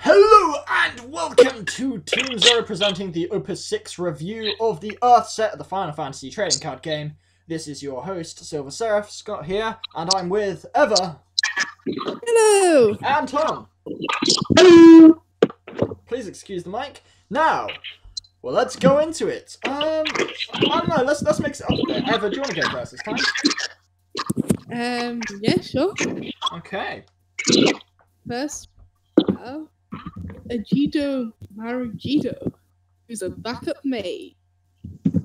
Hello and welcome to Team Zer presenting the Opus 6 review of the Earth set of the Final Fantasy trading card game. This is your host, Zer0, Scott here, and I'm with Eva. Hello! And Tom. Hello! Please excuse the mic. Now, well, let's go into it. I don't know, let's mix it up a bit. Eva, do you want to go first this time? Yeah, sure. Okay. First, Ajito Marugito, who's a backup maid.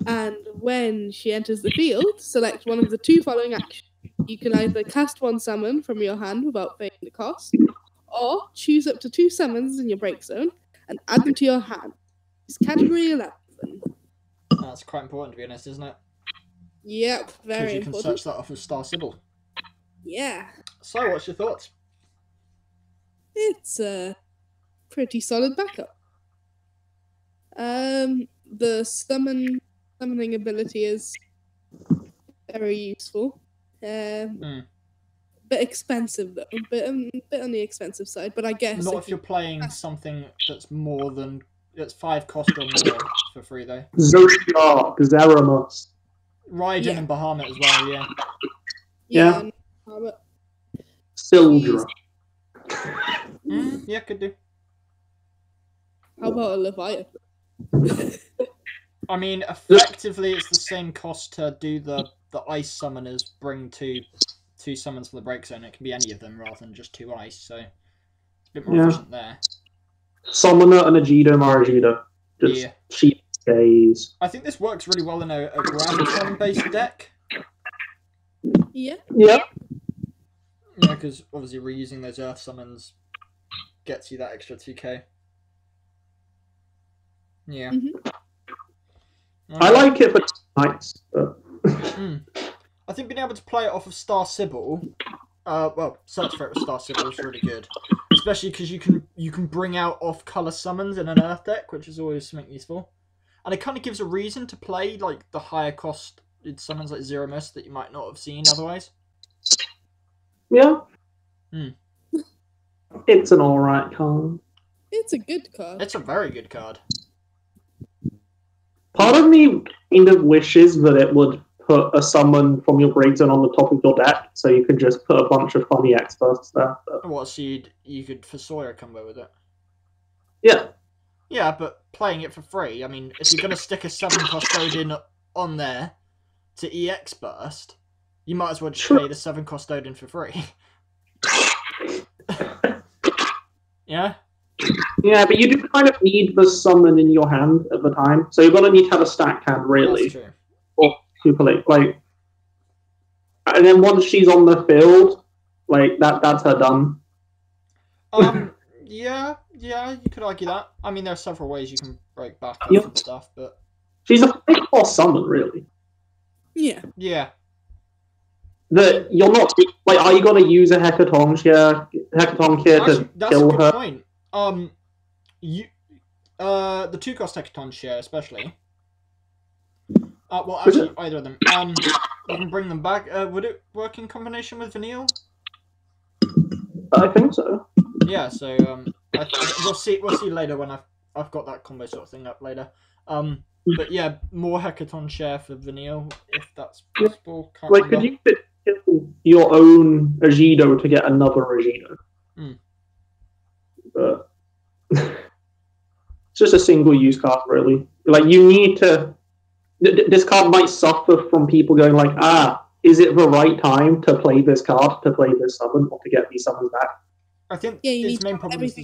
And when she enters the field, select one of the two following actions. You can either cast one summon from your hand without paying the cost, or choose up to 2 summons in your break zone and add them to your hand. It's category 11. That's quite important, to be honest, isn't it? Yep, very Because you can important. search that off of Star Sybil. Yeah, So, what's your thoughts? it's a pretty solid backup. The summoning ability is very useful. Bit expensive though, bit on the expensive side. But I guess Not if you're playing something that's more than 5 cost or more for free though. Zer0. Raiden and Bahamut as well, yeah. yeah. Sildra. Yeah, could do. How about a Leviathan? I mean, effectively, it's the same cost to do the ice summon as bring two summons for the break zone. It can be any of them rather than just 2 ice, so it's a bit more efficient there. Summoner and Ajito Marugito. Just cheap days. I think this works really well in a Graviton-based deck. Yeah. Yeah. Yeah, because obviously reusing those Earth summons gets you that extra 2k. Yeah. I like it for nights, but... I think being able to play it off of Star Sybil, well, search for it with Star Sybil is really good. Especially because you can bring out off-colour summons in an Earth deck, which is always something useful. And it kind of gives a reason to play like the higher cost summons like Zer0 that you might not have seen otherwise. Yeah. It's an alright card. It's a good card. It's a very good card. Part of me kind of wishes that it would put a summon from your break zone on the top of your deck, so you could just put a bunch of funny experts there. But... What, so you could for Sawyer combo with it? Yeah. Yeah, but playing it for free, I mean, if you're going to stick a 7-cost Odin on there to EX burst, you might as well just pay the 7-cost Odin for free. Yeah? Yeah, but you do kind of need the summon in your hand at the time, so you're going to need to have a stacked hand, really. That's true. Or super late, like... And then once she's on the field, like, that's her done. Yeah, you could argue that. I mean, there are several ways you can break back up and stuff, but... She's a 5-cost summon, really. Yeah. Yeah. That you're not... Like, are you going to use a Hecaton here to kill her? That's a good point. The 2-cost Hecaton share, especially. Well, actually, either of them. You can bring them back. Would it work in combination with Vanille? I think so. Yeah, so we'll see later when I've got that combo sort of thing up later. But yeah, more Hecaton share for Vanille if that's possible. Can't remember. Could you kill your own Ajito to get another Ajito? But it's just a single-use card, really. Like, you need to... This card might suffer from people going like, is it the right time to play this card, to play this summon, or to get these summons back? I think its main problem is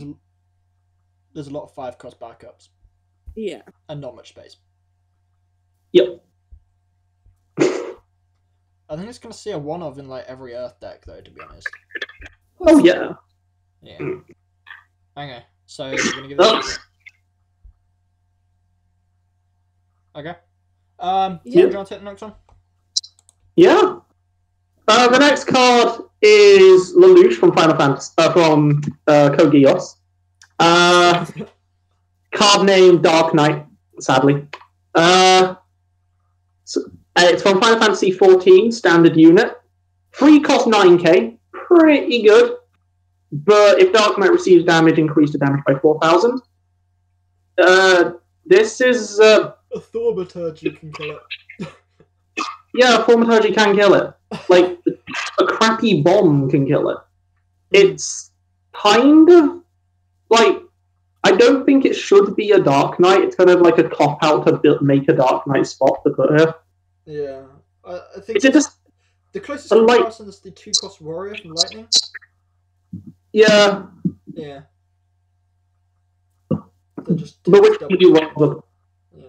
there's a lot of 5-cost backups. Yeah. And not much space. Yep. I think it's going to see a one-of in like every Earth deck, though, to be honest. Oh, yeah. Yeah. Okay, so you're going to give this Okay. Do you want to take the next one? Yeah. The next card is Lelouch from Final Fantasy, from Code Geass. Card name Dark Knight, sadly. It's from Final Fantasy 14, standard unit. Free cost 9k, pretty good. But if Dark Knight receives damage, increase the damage by 4,000. This is A Thaumaturgy can kill it. yeah, Thaumaturgy can kill it. Like a crappy bomb can kill it. It's kind of like I don't think it should be a Dark Knight. It's kind of like a cop out to make a Dark Knight spot to put her. Yeah, I think Is it just the closest a light- comparison is the 2-cost warrior from Lightning. yeah? Yeah. They're just But which double- do you want? Yeah.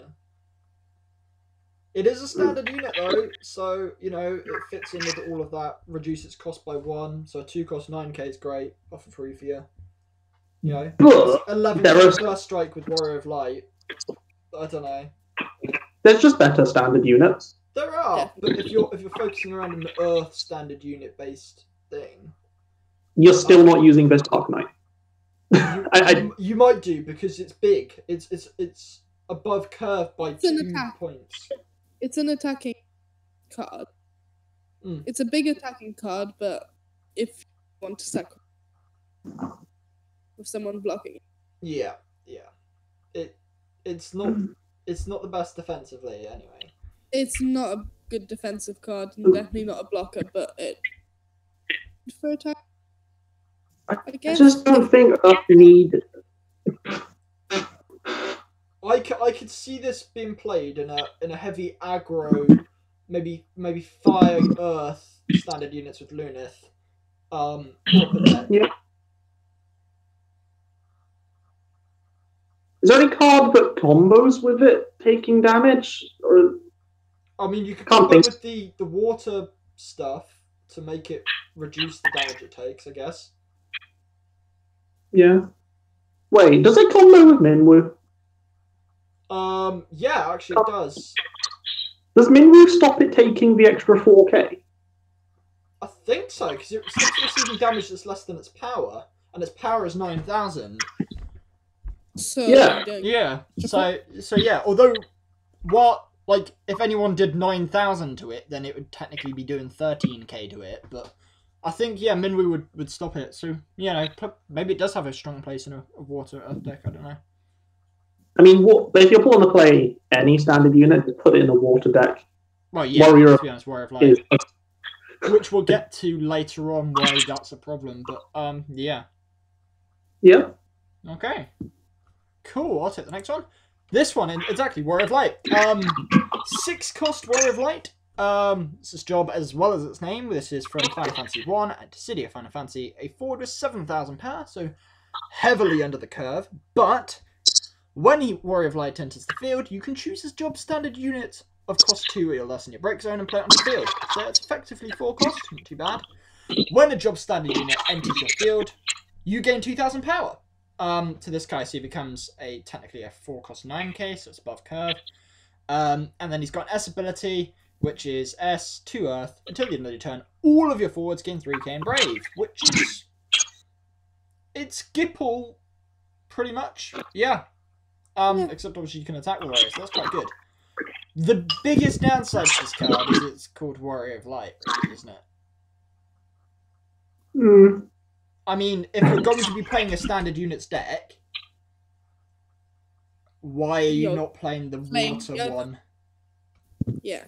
It is a standard unit though, so you know it fits in with all of that. Reduce its cost by 1, so a 2-cost 9k is great. Offer 3 for you. You know, But 11 there are- first strike with Warrior of Light. I don't know. There's just better standard units. There are, but if you're focusing around an Earth standard unit based thing, You're still not using this Dark Knight. you might do because it's big. It's above curve by It's an 2 attack. points. It's an attacking card. Mm. It's a big attacking card, but if you want to sacrifice with someone blocking it. Yeah. It's not the best defensively anyway. It's not a good defensive card and definitely not a blocker, but it for attack. I I guess just don't think Earth need. I could see this being played in a heavy aggro, maybe fire earth standard units with Lunith. Proper deck. Yeah. Is there any card that combos with it taking damage? Or I mean, you could Can't combo think- with the water stuff to make it reduce the damage it takes, I guess. yeah. Wait, does it combo with Minwu? Yeah, actually it does. Does Minwu stop it taking the extra 4k? I think so, because it's receiving damage that's less than its power, and its power is 9,000. so. Yeah. You don't- Yeah. So yeah. Although, if anyone did 9,000 to it, then it would technically be doing 13k to it. But I think Minwu would stop it. So maybe it does have a strong place in a water earth deck. I don't know. I mean, if you're pulling to play any standard unit, just put it in a water deck. Well, yeah. Warrior To be honest, Warrior of Light, Is which we'll get to later on why that's a problem. But yeah. yeah. Okay. Cool. I'll take the next one. This one, exactly, Warrior of Light. 6-cost Warrior of Light. It's its job as well as its name. This is from Final Fantasy 1 and Dissidia Final Fantasy. A forward with 7,000 power, so heavily under the curve. But when Warrior of Light enters the field, you can choose his job standard unit of cost 2 or less in your break zone and play it on the field. So it's effectively 4 cost, not too bad. When a job standard unit enters your field, you gain 2,000 power. To this guy, so he becomes technically a 4-cost 9k, so it's above curve. And then he's got S ability, which is S to Earth. Until the end of your turn, all of your forwards gain 3k in Brave, which is it's Gipple, pretty much. Yeah. Except obviously you can attack the warrior, so that's quite good. The biggest downside to this card is it's called Warrior of Light, really, isn't it? Hmm. I mean, if you're going to be playing a standard units deck, why are you You're not playing the playing water the other- one? Yeah.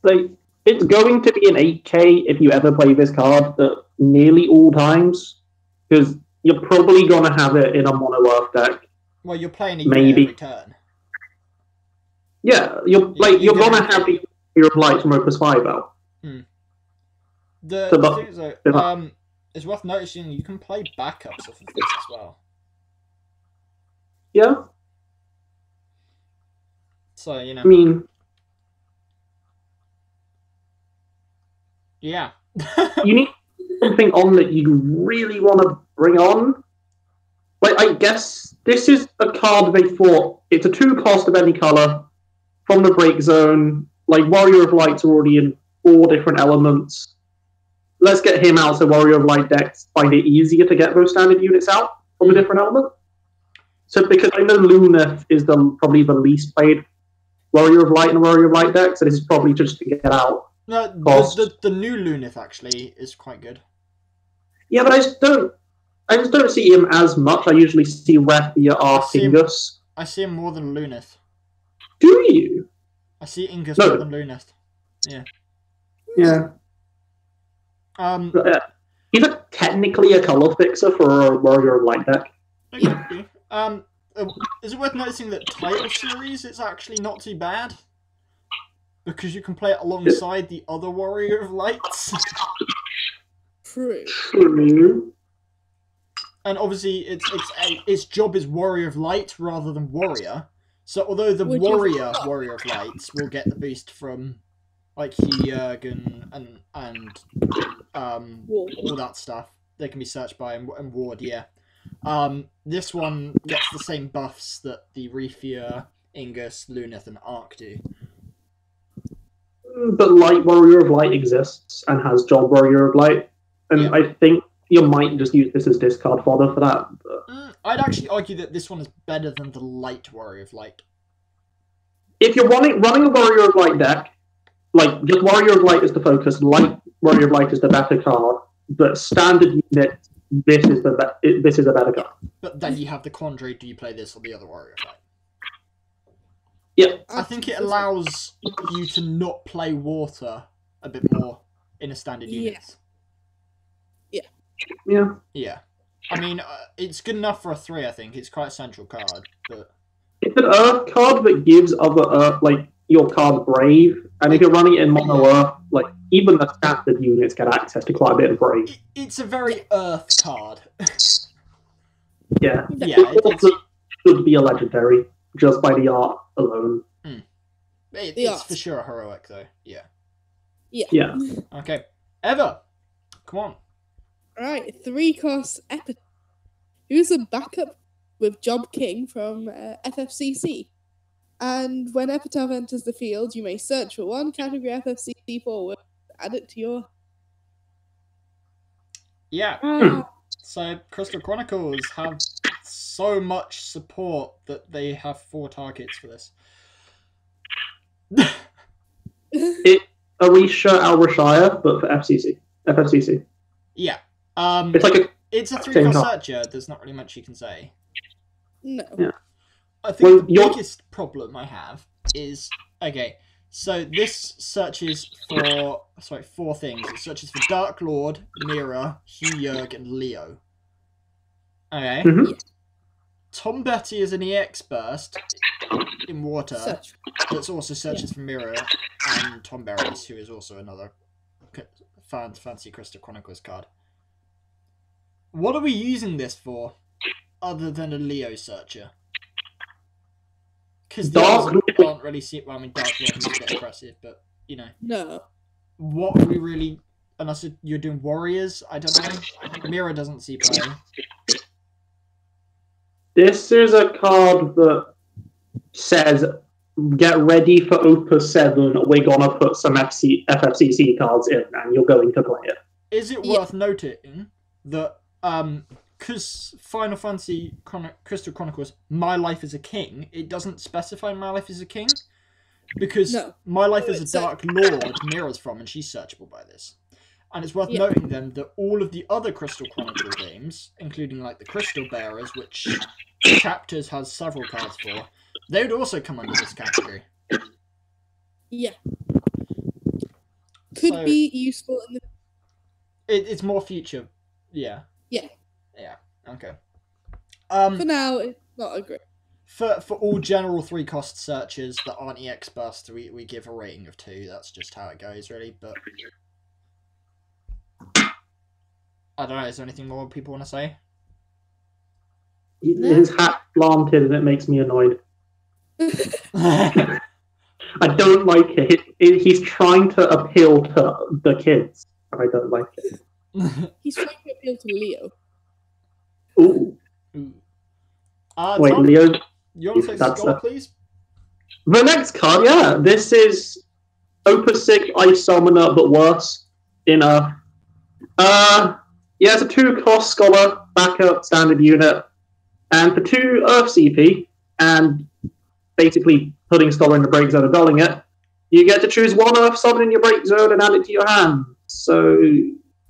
Like, it's going to be an 8k if you ever play this card at nearly all times, because you're probably going to have it in a mono earth deck. Well, you're playing a Maybe. unit every turn. Yeah, you're you're going to gonna- have the Warrior of Light from Opus 5 out. The So, thing is, though, it's worth noticing you can play backups off of this as well. Yeah, So, I mean, yeah. you need something on that you really want to bring on. Like, I guess this is a card they thought it's a 2-cost of any color from the break zone. Like, Warrior of Light's already in 4 different elements. Let's get him out so Warrior of Light decks find it easier to get those standard units out from a different element. So, because I know Lunith is probably the least played Warrior of Light and Warrior of Light deck, so this is probably just to get out. No, Cost. the new Lunith actually is quite good. Yeah, but I just don't see him as much. I usually see Rathia or Ingus. I see him more than Lunith. Do you? I see Ingus more than Lunith. Yeah. Yeah. He's technically a color fixer for a Warrior of Light deck. Okay. Is it worth noticing that title series is actually not too bad? Because you can play it alongside the other Warrior of Lights. True. And obviously, its job is Warrior of Light rather than Warrior. So although the Warrior of Lights will get the boost from like Jurgen and all that stuff, they can be searched by and Ward, yeah. This one gets the same buffs that the Reefia, Ingus, Lunith, and Arc do. But Light Warrior of Light exists and has Job Warrior of Light, and yeah. I think you might just use this as discard fodder for that. But... I'd actually argue that this one is better than the Light Warrior of Light. If you're running a Warrior of Light deck, like just Warrior of Light is the focus, Light Warrior of Light is the better card, but standard unit, this is a better card. But then you have the quandary: do you play this or the other Warrior of Light? Yeah, I think it allows you to not play water a bit more in a standard unit. Yeah. I mean, it's good enough for a 3. I think it's quite a central card, but it's an Earth card that gives other Earth, like your card Brave, and if you're running it in mono Earth, like even the standard units get access to quite a bit of Brave. It's a very Earth card. Yeah. It should be a legendary just by the art alone. It's for sure a heroic, though. Yeah. Okay. Eva, come on. Alright, 3 cost Epitaph. Who's a backup with Job King from FFCC. And when Epitaph enters the field, you may search for one category FFCC forward, add it to your... Yeah. So, Crystal Chronicles have so much support that they have 4 targets for this. Arisha Al-Rashaya, but for FFCC. Yeah. It's a 3-cost searcher. There's not really much you can say. No. Yeah. I think the biggest problem I have is... Okay, so this searches for... Sorry, 4 things. It searches for Dark Lord, Mira, Hugh and Leo. Okay. Mm-hmm. Tom Betty is an EX burst in water that also searches for Mira and Tom Berries, who is also another fancy Crystal Chronicles card. What are we using this for, other than a Leo searcher? Because the others aren't really... Well, I mean, Dark Lord is a bit impressive, but, you know. No. What are we really... Unless you're doing Warriors, I don't know. Mira doesn't see play. This is a card that says, get ready for Opus 7, we're gonna put some FFCC cards in, and you're going to play it. Is it worth noting that, because Final Fantasy Crystal Chronicles, My Life as a King, it doesn't specify My Life as a King? Because My Life as a Dark Lord Mira's from, and she's searchable by this. And it's worth noting then that all of the other Crystal Chronicle games, including like the Crystal Bearers, which Chapters has several cards for, they would also come under this category. Yeah. Could be useful in the... It's more future. Yeah. Yeah. Okay. For now, it's not a great... For all general 3-cost searches that aren't EX burst, we give a rating of 2. That's just how it goes, really. But I don't know. Is there anything more people want to say? His hat planted and it makes me annoyed. I don't like it. He's trying to appeal to the kids. I don't like it. He's trying to appeal to Leo. Ooh. Wait, Tom, Leo? You want to say Skull, please? The next card, yeah. This is Opus 6 Ice Summoner, but worse. In a... Yeah, it's a 2-cost Scholar, backup, standard unit. And for 2 Earth CP, and basically putting Scholar in the break zone and dulling it, you get to choose 1 Earth summon in your break zone and add it to your hand. So,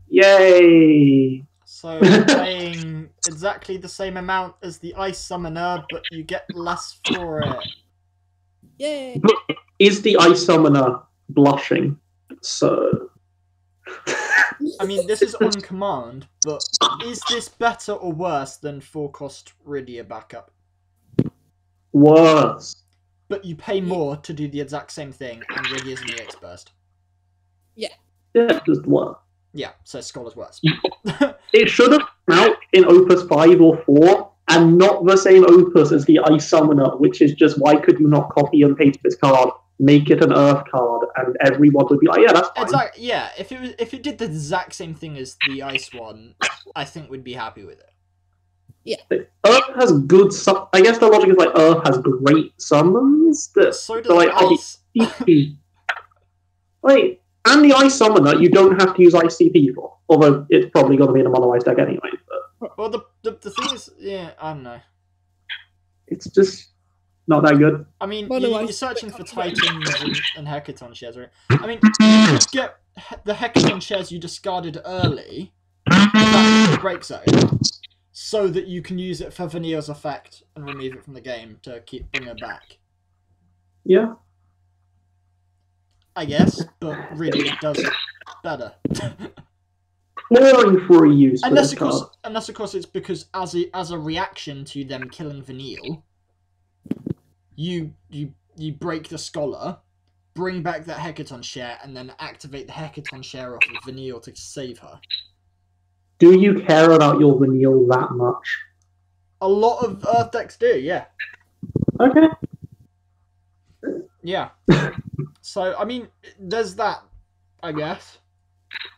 yay! So you're paying exactly the same amount as the Ice Summoner, but you get less for it. Yay! But is the Ice Summoner blushing? So. I mean, this is on command, but is this better or worse than 4-cost Rydia backup? Worse. But you pay more to do the exact same thing, and Rydia's an EX burst. Yeah, just worse. Yeah, so Scholar's worse. It should have come out in Opus 5 or 4, and not the same Opus as the Ice Summoner, which is just, why could you not copy and paste this card, make it an Earth card, and everyone would be like, yeah, that's fine. Exactly. Yeah, if it did the exact same thing as the Ice one, I think we'd be happy with it. Yeah. Earth has good I guess the logic is like Earth has great summons. So does Ice. Wait, and the Ice Summoner you don't have to use ICP for, although it's probably going to be in a mono ice deck anyway. But Well, the thing is, yeah, I don't know. it's just not that good. I mean, Mono you're ice searching deck. for Titans and Hecaton shares, right? I mean, you could get the Hecaton shares you discarded early, back to the break zone, so that you can use it for Vanille's effect and remove it from the game to bring her back. Yeah. I guess, but really it does it better. Clearing for a use. For unless this of course it's because as a reaction to them killing Vanille, you break the Scholar, bring back that Hecaton share, and then activate the Hecaton share off of Vanille to save her. Do you care about your Vanille that much? A lot of Earth decks do, yeah. Okay. Yeah. So, I mean, there's that, I guess.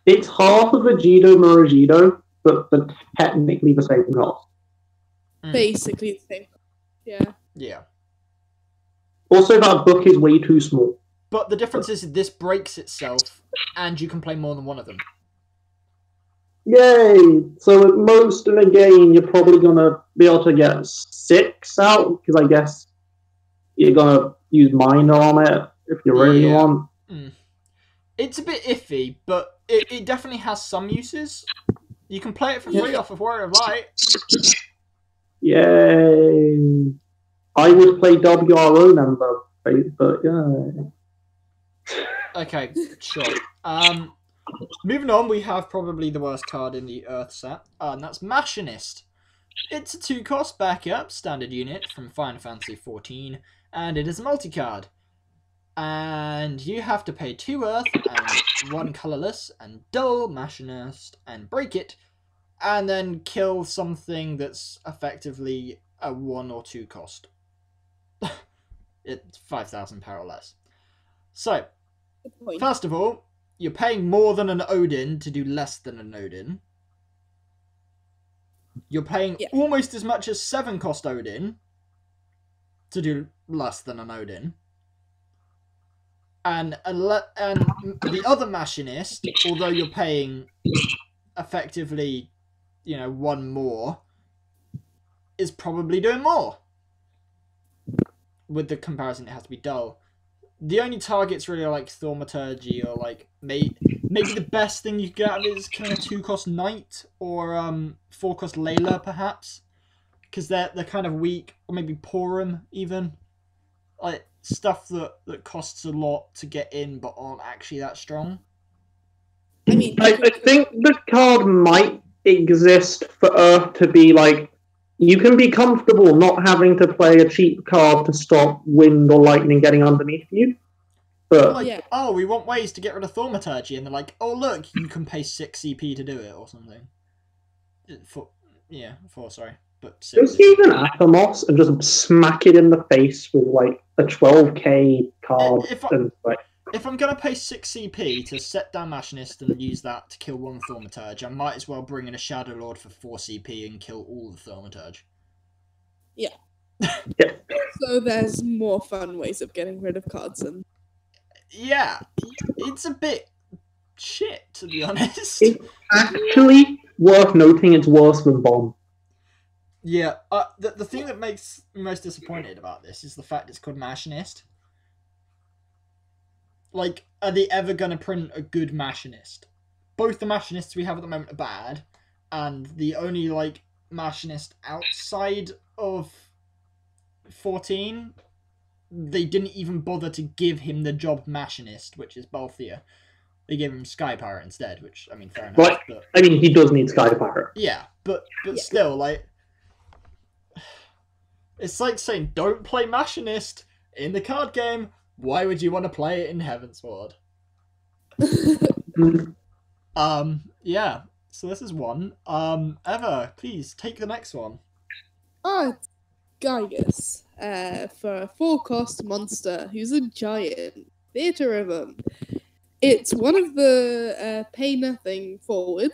It's half of a Jido Murajido, but technically the same cost. Basically the same. Yeah. Yeah. Also, that book is way too small. But the difference is this breaks itself, and you can play more than one of them. Yay! So at most in a game, you're probably gonna be able to get 6 out, because I guess you're gonna use minor on it if you really want. It's a bit iffy, but it definitely has some uses. You can play it for free off of Warrior of Light. Yay! I would play WRO member, but yeah. Okay, sure. Moving on, we have probably the worst card in the Earth set, and that's Machinist. It's a 2-cost backup standard unit from Final Fantasy XIV, and it is a multi-card. And you have to pay 2 Earth and 1 colorless, and dull Machinist, and break it, and then kill something that's effectively a 1 or 2 cost. It's 5,000 power or less. So, first of all, you're paying more than an Odin to do less than an Odin. You're paying almost as much as 7-cost Odin to do less than an Odin. And the other Machinist, although you're paying effectively, 1 more, is probably doing more. With the comparison, it has to be dull. The only targets really are like Thaumaturgy or like maybe the best thing you get out of it is kind of 2-cost Knight or 4-cost Layla perhaps, because they're kind of weak, or maybe Porum even, like stuff that costs a lot to get in but aren't actually that strong. I mean, I think the card might exist for Earth to be like, you can be comfortable not having to play a cheap card to stop wind or lightning getting underneath you. But like, oh, we want ways to get rid of Thaumaturgy, and they're like, oh look, you can pay 6 CP to do it or something. 4, sorry, but 6. just use an Atomos and just smack it in the face with like a 12k card. If I'm gonna pay 6 CP to set down Machinist and use that to kill 1 Thaumaturge, I might as well bring in a Shadow Lord for 4 CP and kill all the Thaumaturge. Yeah. So there's more fun ways of getting rid of cards and. Yeah, it's a bit shit, to be honest. It's actually worth noting it's worse than Bomb. Yeah, the thing that makes me most disappointed about this is the fact it's called Machinist. Like, are they ever going to print a good Machinist? Both the Machinists we have at the moment are bad, and the only like machinist outside of 14, they didn't even bother to give him the job machinist, which is Balthier. They gave him Sky Pirate instead, which, I mean, fair enough. Like, but I mean, he does need Sky Pirate. yeah, but Yeah. still, like, it's like saying don't play machinist in the card game. Why would you want to play it in Heavensward? Yeah. So this is one. Eva, please take the next one. It's Gygus. For a 4-cost monster who's a giant. Theatre Rhythm. It's one of the pay nothing forward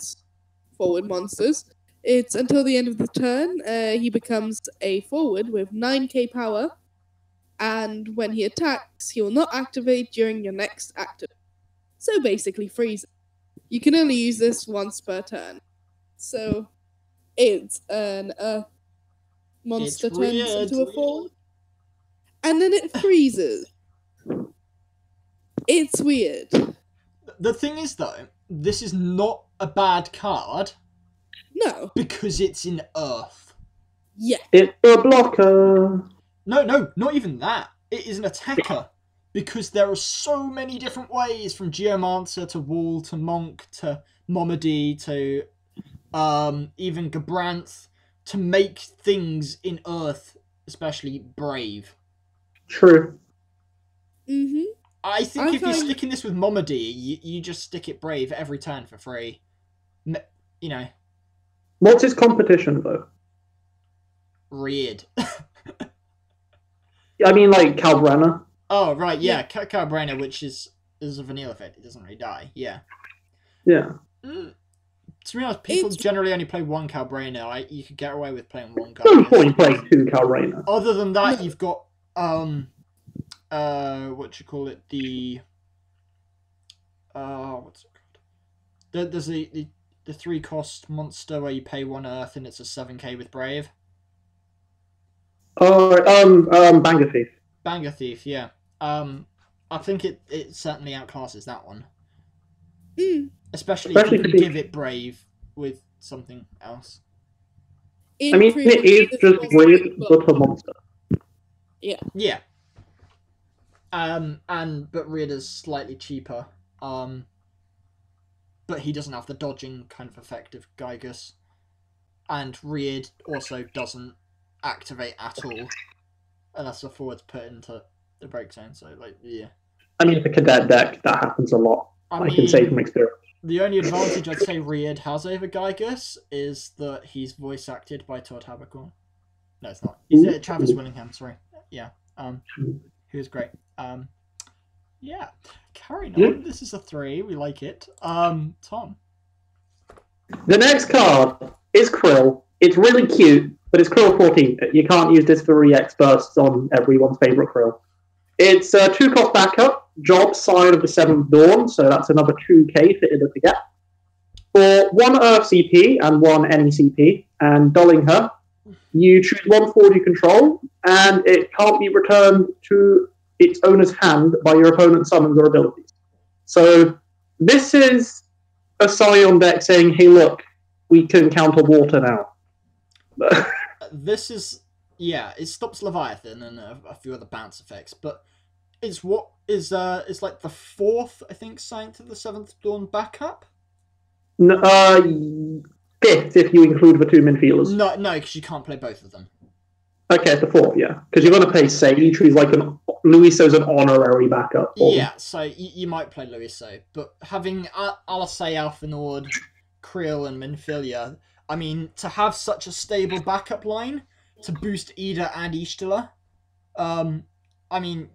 monsters. It's until the end of the turn. He becomes a forward with 9k power, and when he attacks, he will not activate during your next active. So basically freeze. You can only use this once per turn. So it's an earth monster It's turns weird. into a forward, and then it freezes. It's weird. The thing is, though, this is not a bad card No. because it's in Earth. Yeah. It's a blocker. No, not even that. It is an attacker because there are so many different ways, from Geomancer to Wall to Monk to Momody to even Gabranth, to make things in Earth, especially brave. True. Mm-hmm. I think if you're find- sticking this with Momody, you just stick it brave every turn for free. You know, What's his competition, though? Reared. I mean, like, Calbrenner. Oh, right, yeah. Cabrera, which is a vanilla effect. It doesn't really die. Yeah. Yeah. To be honest, people It's- generally only play one Calbrena. You could get away with playing one guy. No point playing 2 Calbrenner. Other than that, No. you've got what you call it? The what's it called? There's the 3-cost monster where you pay 1 Earth and it's a 7k with Brave. Banger Thief. Banger Thief, yeah. I think it certainly outclasses that one. Mm. Especially if you Especially can if give it Brave with something else. I mean, it is just weird, but a monster. Yeah. But Reader's slightly cheaper. But he doesn't have the dodging kind of effect of Gygus. And Reared also doesn't activate at all. Unless the forward's put into the break zone, so like, yeah. I mean, the cadet deck, that happens a lot. I can say from experience. The only advantage I'd say Reared has over Gygus is that he's voice acted by Todd Habercorn. No, it's not. He's Travis Willingham, sorry. Yeah. He was great. Yeah. Carrying on. Yeah. This is a 3. We like it. Tom. The next card is Krill. It's really cute, but it's Krill 14. You can't use this for EX bursts on everyone's favourite Krill. It's a 2-cost backup, job Sign of the 7th Dawn, so that's another 2k for Ida to get. For 1 Earth CP and 1 NECP, and dulling her, you choose 1 forward you control, and it can't be returned to its owner's hand by your opponent's summons or abilities. So this is a Scion deck saying, hey look, we can counter water now. This is... Yeah, it stops Leviathan and a few other bounce effects, but it's what is it's like the 4th, I think, Science of the 7th Dawn backup? 5th if you include the 2 min feelers. No, because you can't play both of them. Okay, it's the 4th, yeah. Because you're going to play Sage, who's like Luiso's an honorary backup. Yeah, so you might play Luiso, but having Alasay, Alphanord, Krill, and Minfilia, I mean, to have such a stable backup line to boost Ida and Ishtala, I mean,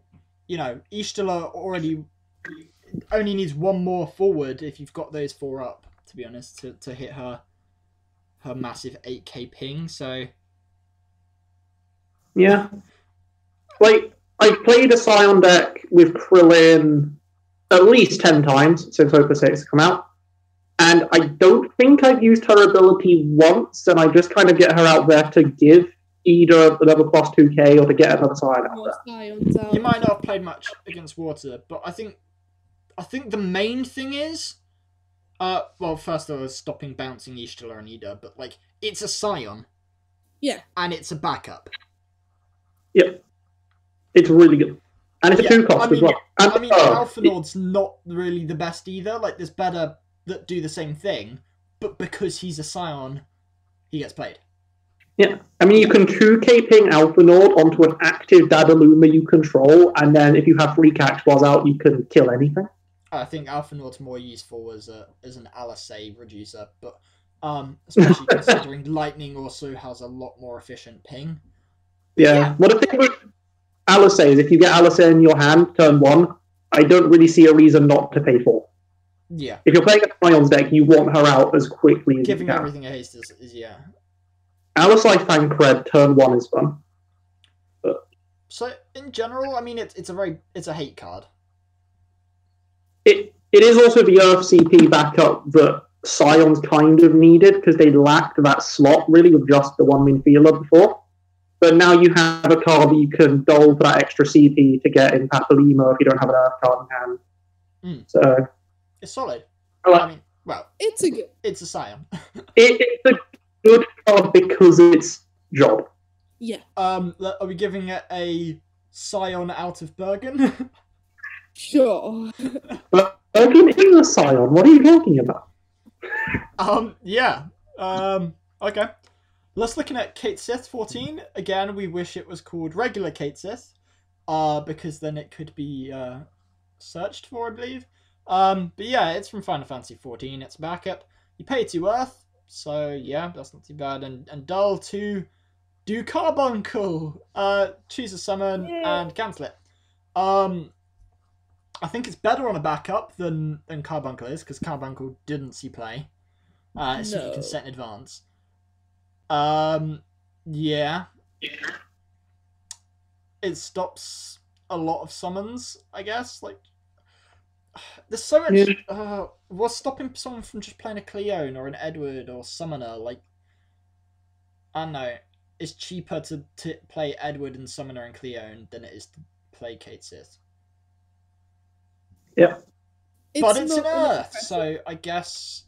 you know, Ishtala already only needs 1 more forward if you've got those 4 up, to be honest, to hit her massive 8k ping, so... Yeah. Like, I played a Scion deck with Krillin at least 10 times since Opus 6 come out, and I don't think I've used her ability once, and I just kind of get her out there to give either another plus 2k or to get another Scion out More there. Scions out. You might not have played much against water, but I think the main thing is Well, first I was stopping bouncing Ishtar and Ida, but like it's a Scion. Yeah. And it's a backup. Yep. It's really good. And it's a 2-cost as well. And, Alpha Nord's not really the best either. Like, there's better that do the same thing, but because he's a Scion, he gets played. Yeah. I mean, you can 2K ping Alpha Nord onto an active Dadaluma you control, and then if you have 3 Cactuars out, you can kill anything. I think Alpha Nord's more useful as an LSA reducer, but especially considering Lightning also has a lot more efficient ping. Yeah. What the thing with LSA is, if you get LSA in your hand, turn 1, I don't really see a reason not to pay 4. Yeah. If you're playing a Scion's deck, you want her out as quickly as Giving you can. everything a haste is yeah. Alisai Thancred, turn 1 is fun. But... So, in general, I mean, it's a hate card. It is also the Earth CP backup that Scions kind of needed, because they lacked that slot, really, with just the 1-min feeler before. But now you have a card that you can dole for that extra CP to get in Papalima if you don't have an Earth card in hand. So it's solid. I mean, well, it's a Scion. It's a good card because of its job. Yeah. Are we giving it a Scion out of Bergen? Sure. But Bergen is a Scion. What are you talking about? Yeah. Okay. Let's looking at Kate Sith 14. Again, we wish it was called regular Kate Sith, because then it could be searched for, I believe. But yeah, it's from Final Fantasy 14. It's backup. You pay 2 Earth, so yeah, that's not too bad. And dull to do Carbuncle. Choose a summon and cancel it. I think it's better on a backup than Carbuncle is, because Carbuncle didn't see play. So you can set in advance. Yeah. It stops a lot of summons, I guess. Like, there's so much. What's stopping someone from just playing a Cleone or an Edward or Summoner? Like, I don't know. It's cheaper to play Edward and Summoner and Cleone than it is to play Kate Sith. Yeah. But it's an Earth, so I guess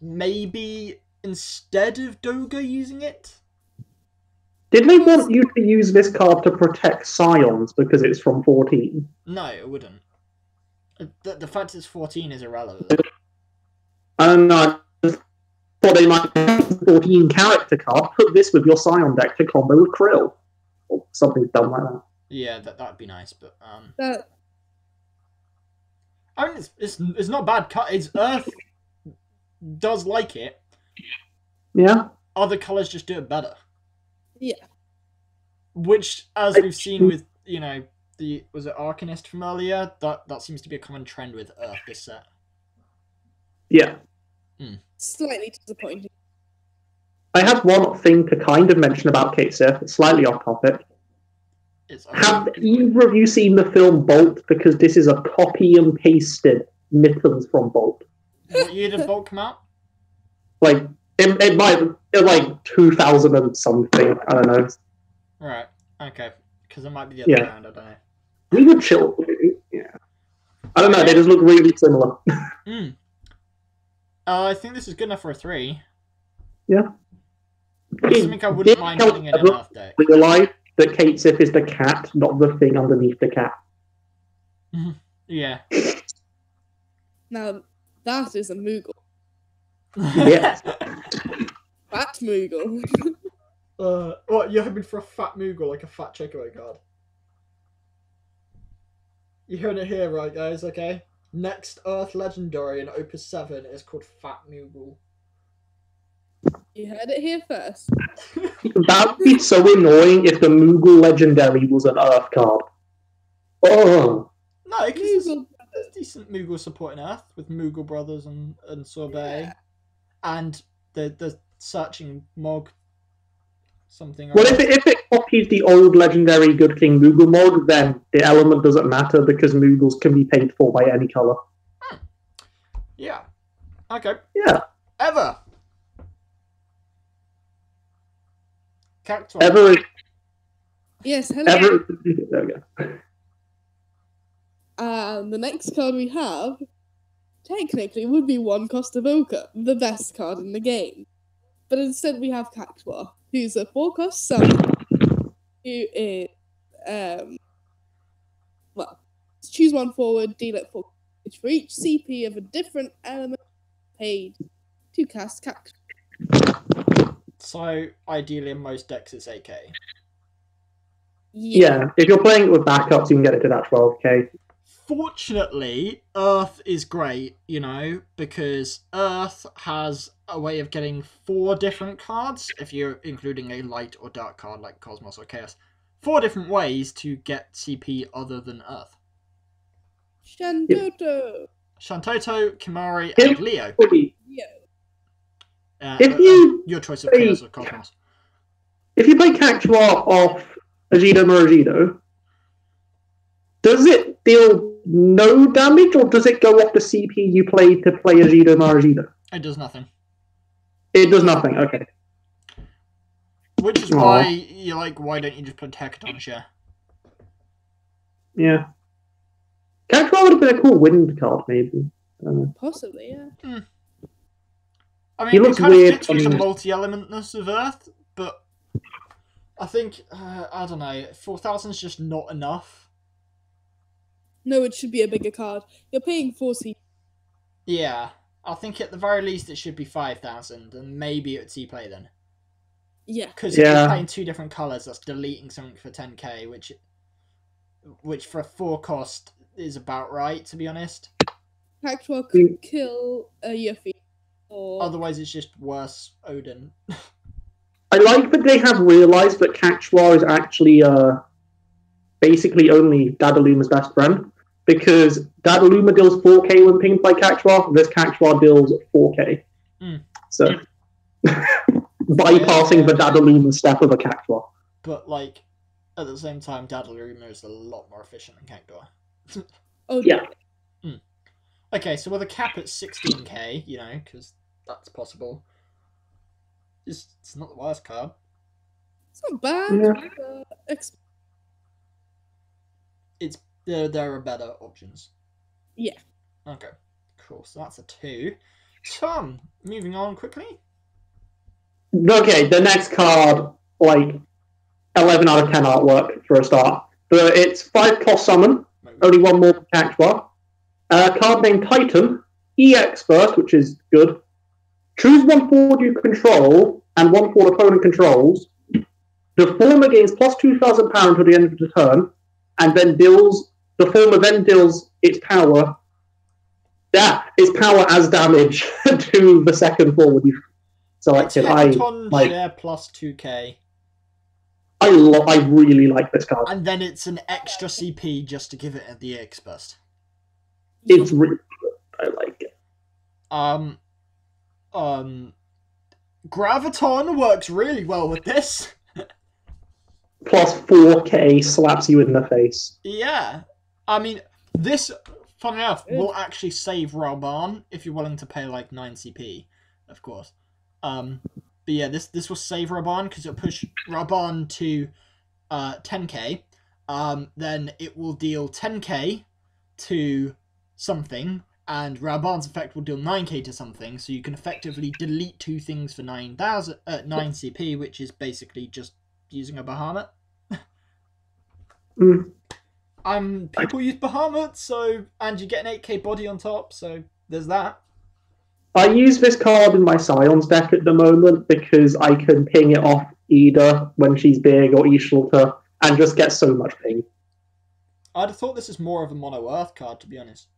maybe instead of Doga using it? Did they want you to use this card to protect Scions because it's from 14? No, it wouldn't. The fact it's 14 is irrelevant. I don't know. I just thought they might have a 14 character card. Put this with your Scion deck to combo with Krill. Or something dumb like that. Yeah, that'd be nice, but that... I mean, it's not bad cut. It's Earth does like it. Yeah. Other colours just do it better. Yeah. Which, as we've seen with, you know, was it Arcanist from earlier? That seems to be a common trend with Earth this set. Yeah. Slightly disappointing. I have one thing to kind of mention about Kate Sith. It's slightly off topic. Have either of you seen the film Bolt? Because this is a copy and pasted Mittens from Bolt. What year did Bolt come out? Like, it might have, like 2000 and something. I don't know. Right. Okay. Because it might be the other round. I don't know. We would chill. Yeah. I don't know. They just look really similar. I think this is good enough for a 3. Yeah. I think I wouldn't mind having an Earth deck. Realize that Kate Sith is the cat, not the thing underneath the cat. Yeah. Now, that is a Moogle. Yes. Fat Moogle. What, you're hoping for a fat Moogle, like a fat Chocobo card? You heard it here, right, guys, okay? Next Earth Legendary in Opus 7 is called Fat Moogle. You heard it here first. That would be so annoying if the Moogle Legendary was an Earth card. Oh. No, because there's decent Moogle support in Earth with Moogle Brothers and Sorbet. Yeah. And the searching Mog something. Well, if it copies the old legendary Good King Moogle Mog, then the element doesn't matter because Moogles can be paid for by any colour. Yeah. Okay. Yeah. Ever. Cactuar. Ever. Yes, hello. Ever. There we go. The next card we have technically would be 1 cost evoker, the best card in the game. But instead we have Cactuar, who's a 4 cost summon, who is choose 1 forward, deal it 4 damage for each CP of a different element paid to cast Cactuar. So ideally in most decks it's AK. Yeah, if you're playing it with backups, you can get it to that 12k. Fortunately, Earth is great, you know, because Earth has a way of getting 4 different cards, if you're including a light or dark card like Cosmos or Chaos. 4 different ways to get CP other than Earth. Shantoto, Kimari, and Leo. If you your choice of Chaos or Cosmos. If you play Cactuar off Agido Muragido, does it deal no damage, or does it go off the CP you played to play Agido Muragido? It does nothing. It does nothing, okay. Which is why you're like, why don't you just put Hecaton share? Yeah. Cactuar would have been a cool wind card, maybe. Possibly, yeah. I mean, He it looks kind weird of fits with the multi-elementness of Earth, but I think, I don't know, 4,000 is just not enough. No, it should be a bigger card. You're paying 4 CP. Yeah, I think at the very least it should be 5,000, and maybe it would see play then. Yeah. Because if you're playing 2 different colours, that's deleting something for 10k, which for a 4 cost is about right, to be honest. Cactuar could kill a Yuffie. Or... Otherwise, it's just worse Odin. I like that they have realised that Cactuar is actually basically only Dadaluma's best friend, because Dadaluma deals 4k when pinged by Cactuar, this Cactuar deals 4k. So, bypassing the Dadaluma step of a Cactuar. But, like, at the same time, Dadaluma is a lot more efficient than Cactuar. Oh, yeah. Okay, so with a cap at 16k, you know, because that's possible. It's not the worst card. It's not bad. Yeah. There are better options. Yeah. Okay, cool. So that's a 2. Tom, moving on quickly. Okay, the next card, like 11 out of 10 artwork for a start. But it's 5 cost summon, only 1 more for Cactuar. A card named Titan, EX first, which is good. Choose 1 forward you control and 1 forward opponent controls. The former gains plus 2,000 power until the end of the turn, and then the former then deals its power. Yeah, its power as damage to the second forward you selected. Share plus 2k. I really like this card. And then it's an extra CP just to give it the EX burst. It's really good. I like it. Graviton works really well with this. Plus 4k slaps you in the face. Yeah. I mean, this, fun enough, will actually save Raban if you're willing to pay like 9 CP, of course. But yeah, this will save Raban because it'll push Raban to 10k. Then it will deal 10k to something, and Raban's effect will deal 9k to something, so you can effectively delete 2 things for 9 CP, which is basically just using a Bahamut. People use Bahamut, so, and you get an 8k body on top, so there's that. I use this card in my Scions deck at the moment because I can ping it off Ida when she's big or Ishalta and just get so much ping. I'd have thought this is more of a mono Earth card, to be honest.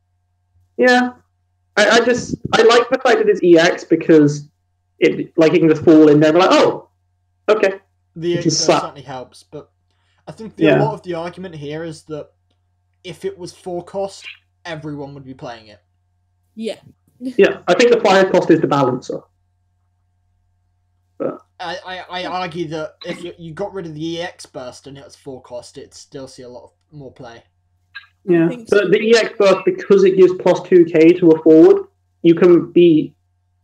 Yeah. I like the fact that it's EX because it can just fall in there and be like, oh, okay. The EX certainly helps, but I think a lot of the argument here is that if it was 4 cost, everyone would be playing it. Yeah. Yeah, I think the 5 cost is the balancer. But I argue that if you got rid of the EX burst and it was 4 cost, it'd still see a lot more play. Yeah, but the EX burst, because it gives plus 2k to a forward, you can be,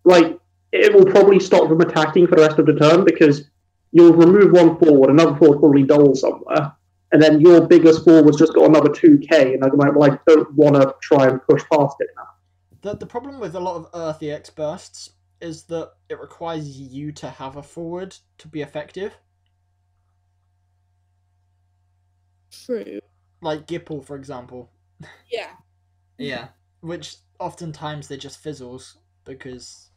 like, it will probably stop them attacking for the rest of the turn because you'll remove 1 forward, another forward probably dull somewhere, and then your biggest forward's just got another 2k, and I'm like, well, I don't want to try and push past it now. The problem with a lot of Earthy X bursts is that it requires you to have a forward to be effective. True. Like Gipple, for example. Yeah. Yeah. Which oftentimes they just fizzles because,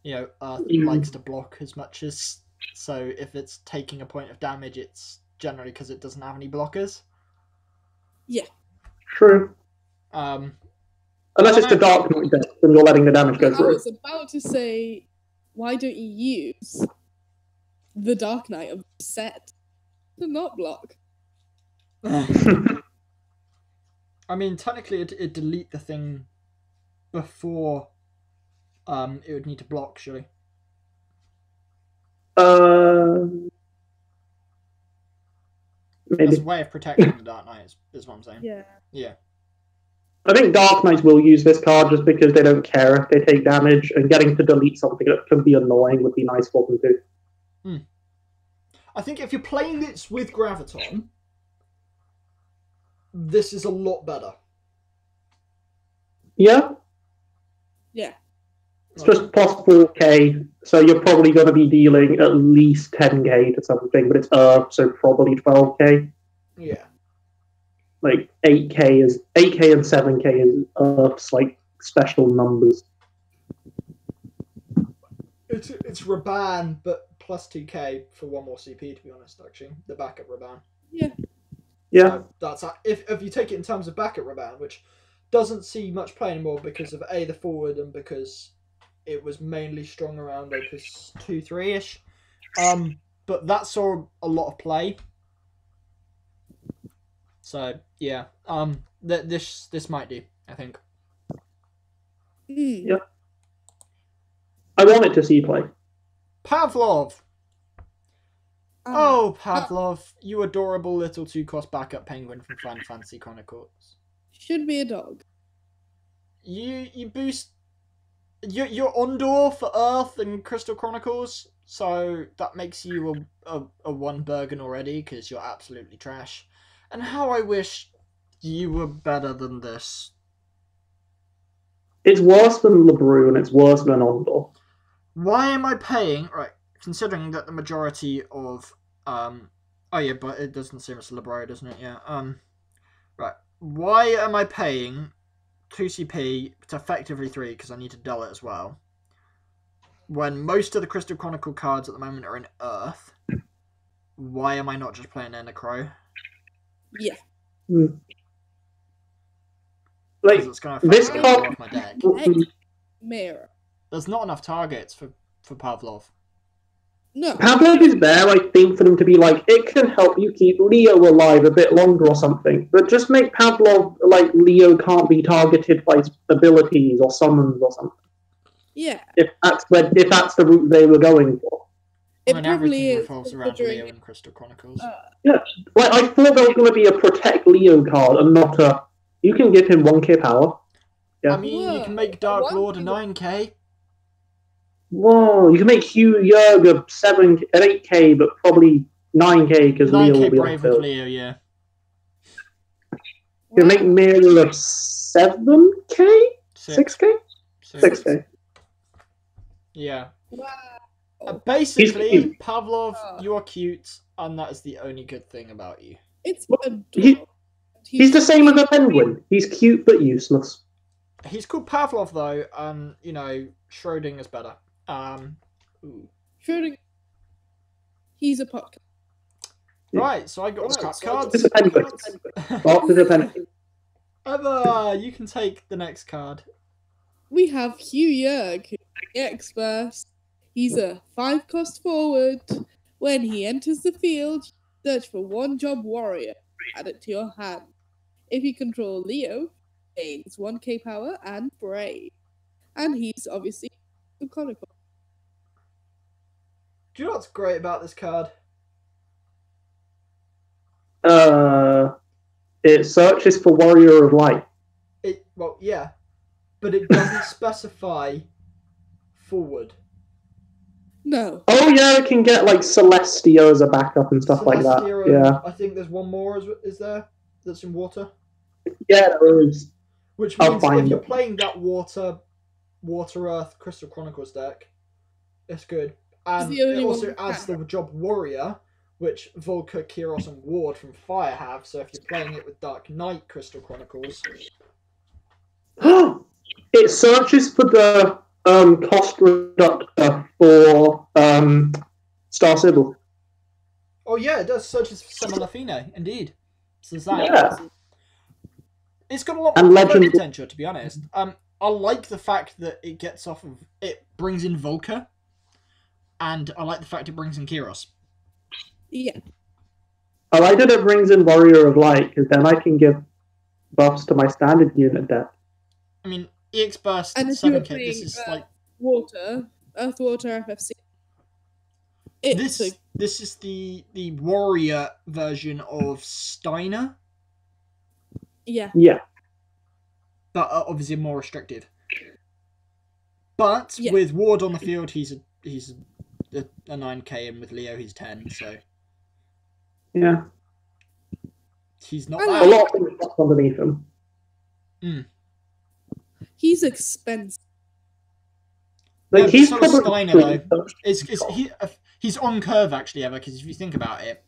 you know, Earth likes to block as much as... So if it's taking a point of damage, it's generally because it doesn't have any blockers. Yeah. True. Unless it's the Dark Knight deck, then you're letting the damage go I through. was about to say, why don't you use the Dark Knight of the set to not block? I mean, technically, it'd delete the thing before it would need to block, surely. Maybe. That's a way of protecting the Dark Knight, is what I'm saying. Yeah. Yeah. I think Dark Knights will use this card just because they don't care if they take damage, and getting to delete something that can be annoying would be nice for them too. I think if you're playing this with Graviton, this is a lot better. Yeah? Yeah. It's just plus 4k, so you're probably going to be dealing at least 10k to something, but it's so probably 12k. Yeah. Like 8k and 7k is Earth's like special numbers. It's Raban, but plus 2k for one more CP, to be honest, actually. The backup Raban. Yeah. Yeah. So that's if you take it in terms of backup Raban, which doesn't see much play anymore because of the forward and because it was mainly strong around Opus 2-3-ish. But that saw a lot of play. So yeah, this might do, I think. Yeah. I want it to see play. Pavlov. Oh, Pavlov, you adorable little 2-cost backup penguin from Final Fantasy Chronicles. Should be a dog. You boost. You're Ondor for Earth and Crystal Chronicles, so that makes you a 1 Bergen already because you're absolutely trash. And how I wish you were better than this. It's worse than LeBrew and it's worse than Ondor. Why am I paying... Right, considering that the majority of... oh yeah, but it doesn't seem it's LeBrew, doesn't it? Yeah. Right. Why am I paying 2CP to effectively 3, because I need to dull it as well, when most of the Crystal Chronicle cards at the moment are in Earth? Why am I not just playing Endercrow? Yeah. Like, It's gonna this affect card... off my deck. Mirror. There's not enough targets for Pavlov. No. Pavlov is there, I think, for them to be like, it can help you keep Leo alive a bit longer or something. But just make Pavlov like Leo can't be targeted by abilities or summons or something. Yeah. If that's the route they were going for. It And probably everything is. revolves around Leo and Crystal Chronicles. Yeah, like I thought there was going to be a protect Leo card and not a. You can give him 1k power. Yeah. I mean, you can make Dark Lord a 9k. Whoa, you can make Hugh Yerg a 8k, but probably 9k because Leo will 9k be Brave on with field. Leo, yeah. You can make Mirror of 7k? 6k? 6k. Yeah. Wow. Basically, Pavlov, you're cute, and that is the only good thing about you. It's He's the same as a penguin. He's cute but useless. He's called Pavlov though, and you know Schrodinger's better. Schrödinger. He's a podcast. Right, so I got crap cards. It's a penguin. It's a penguin. Emma, you can take the next card. We have Hugh Yerg, X-Burst. He's a 5-cost forward. When he enters the field, search for 1 job warrior. Add it to your hand. If you control Leo, gains 1k power and brave. And he's obviously a conical. Do you know what's great about this card? It searches for Warrior of Light. Well, yeah, but it doesn't specify forward. No. Oh yeah, it can get like Celestia as a backup and stuff like that. Celestia, Yeah. I think there's one more, is there? That's in water? Yeah, there is. Which I'll means find if you're it. playing that Water, Earth, Crystal Chronicles deck, it's good. And the only it also one that adds can. the job Warrior, which Volker, Kyros, and Ward from Fire have. So if you're playing it with Dark Knight Crystal Chronicles, It searches for the cost reductor for Star Sybil. oh yeah, it does searches for Summon Athena, indeed. So there's that. Yeah. It's got a lot And more Legend- potential, to be honest. I like the fact that it gets off of it brings in Volker, and I like the fact it brings in Kyros. Yeah. I like that it brings in Warrior of Light, because then I can give buffs to my standard unit deck. I mean, EX Burst And if you were 7k. playing This is like Earth, Water, FFC. It's this is the Warrior version of Steiner, yeah. Yeah. but obviously more restrictive. But Yeah. with Ward on the field, he's a 9k, and with Leo he's 10. So Yeah. he's not I A bad. lot of things up underneath him. He's expensive. Like, Yeah, but he's so is probably Steiner, He's on curve actually, Ever, because if you think about it,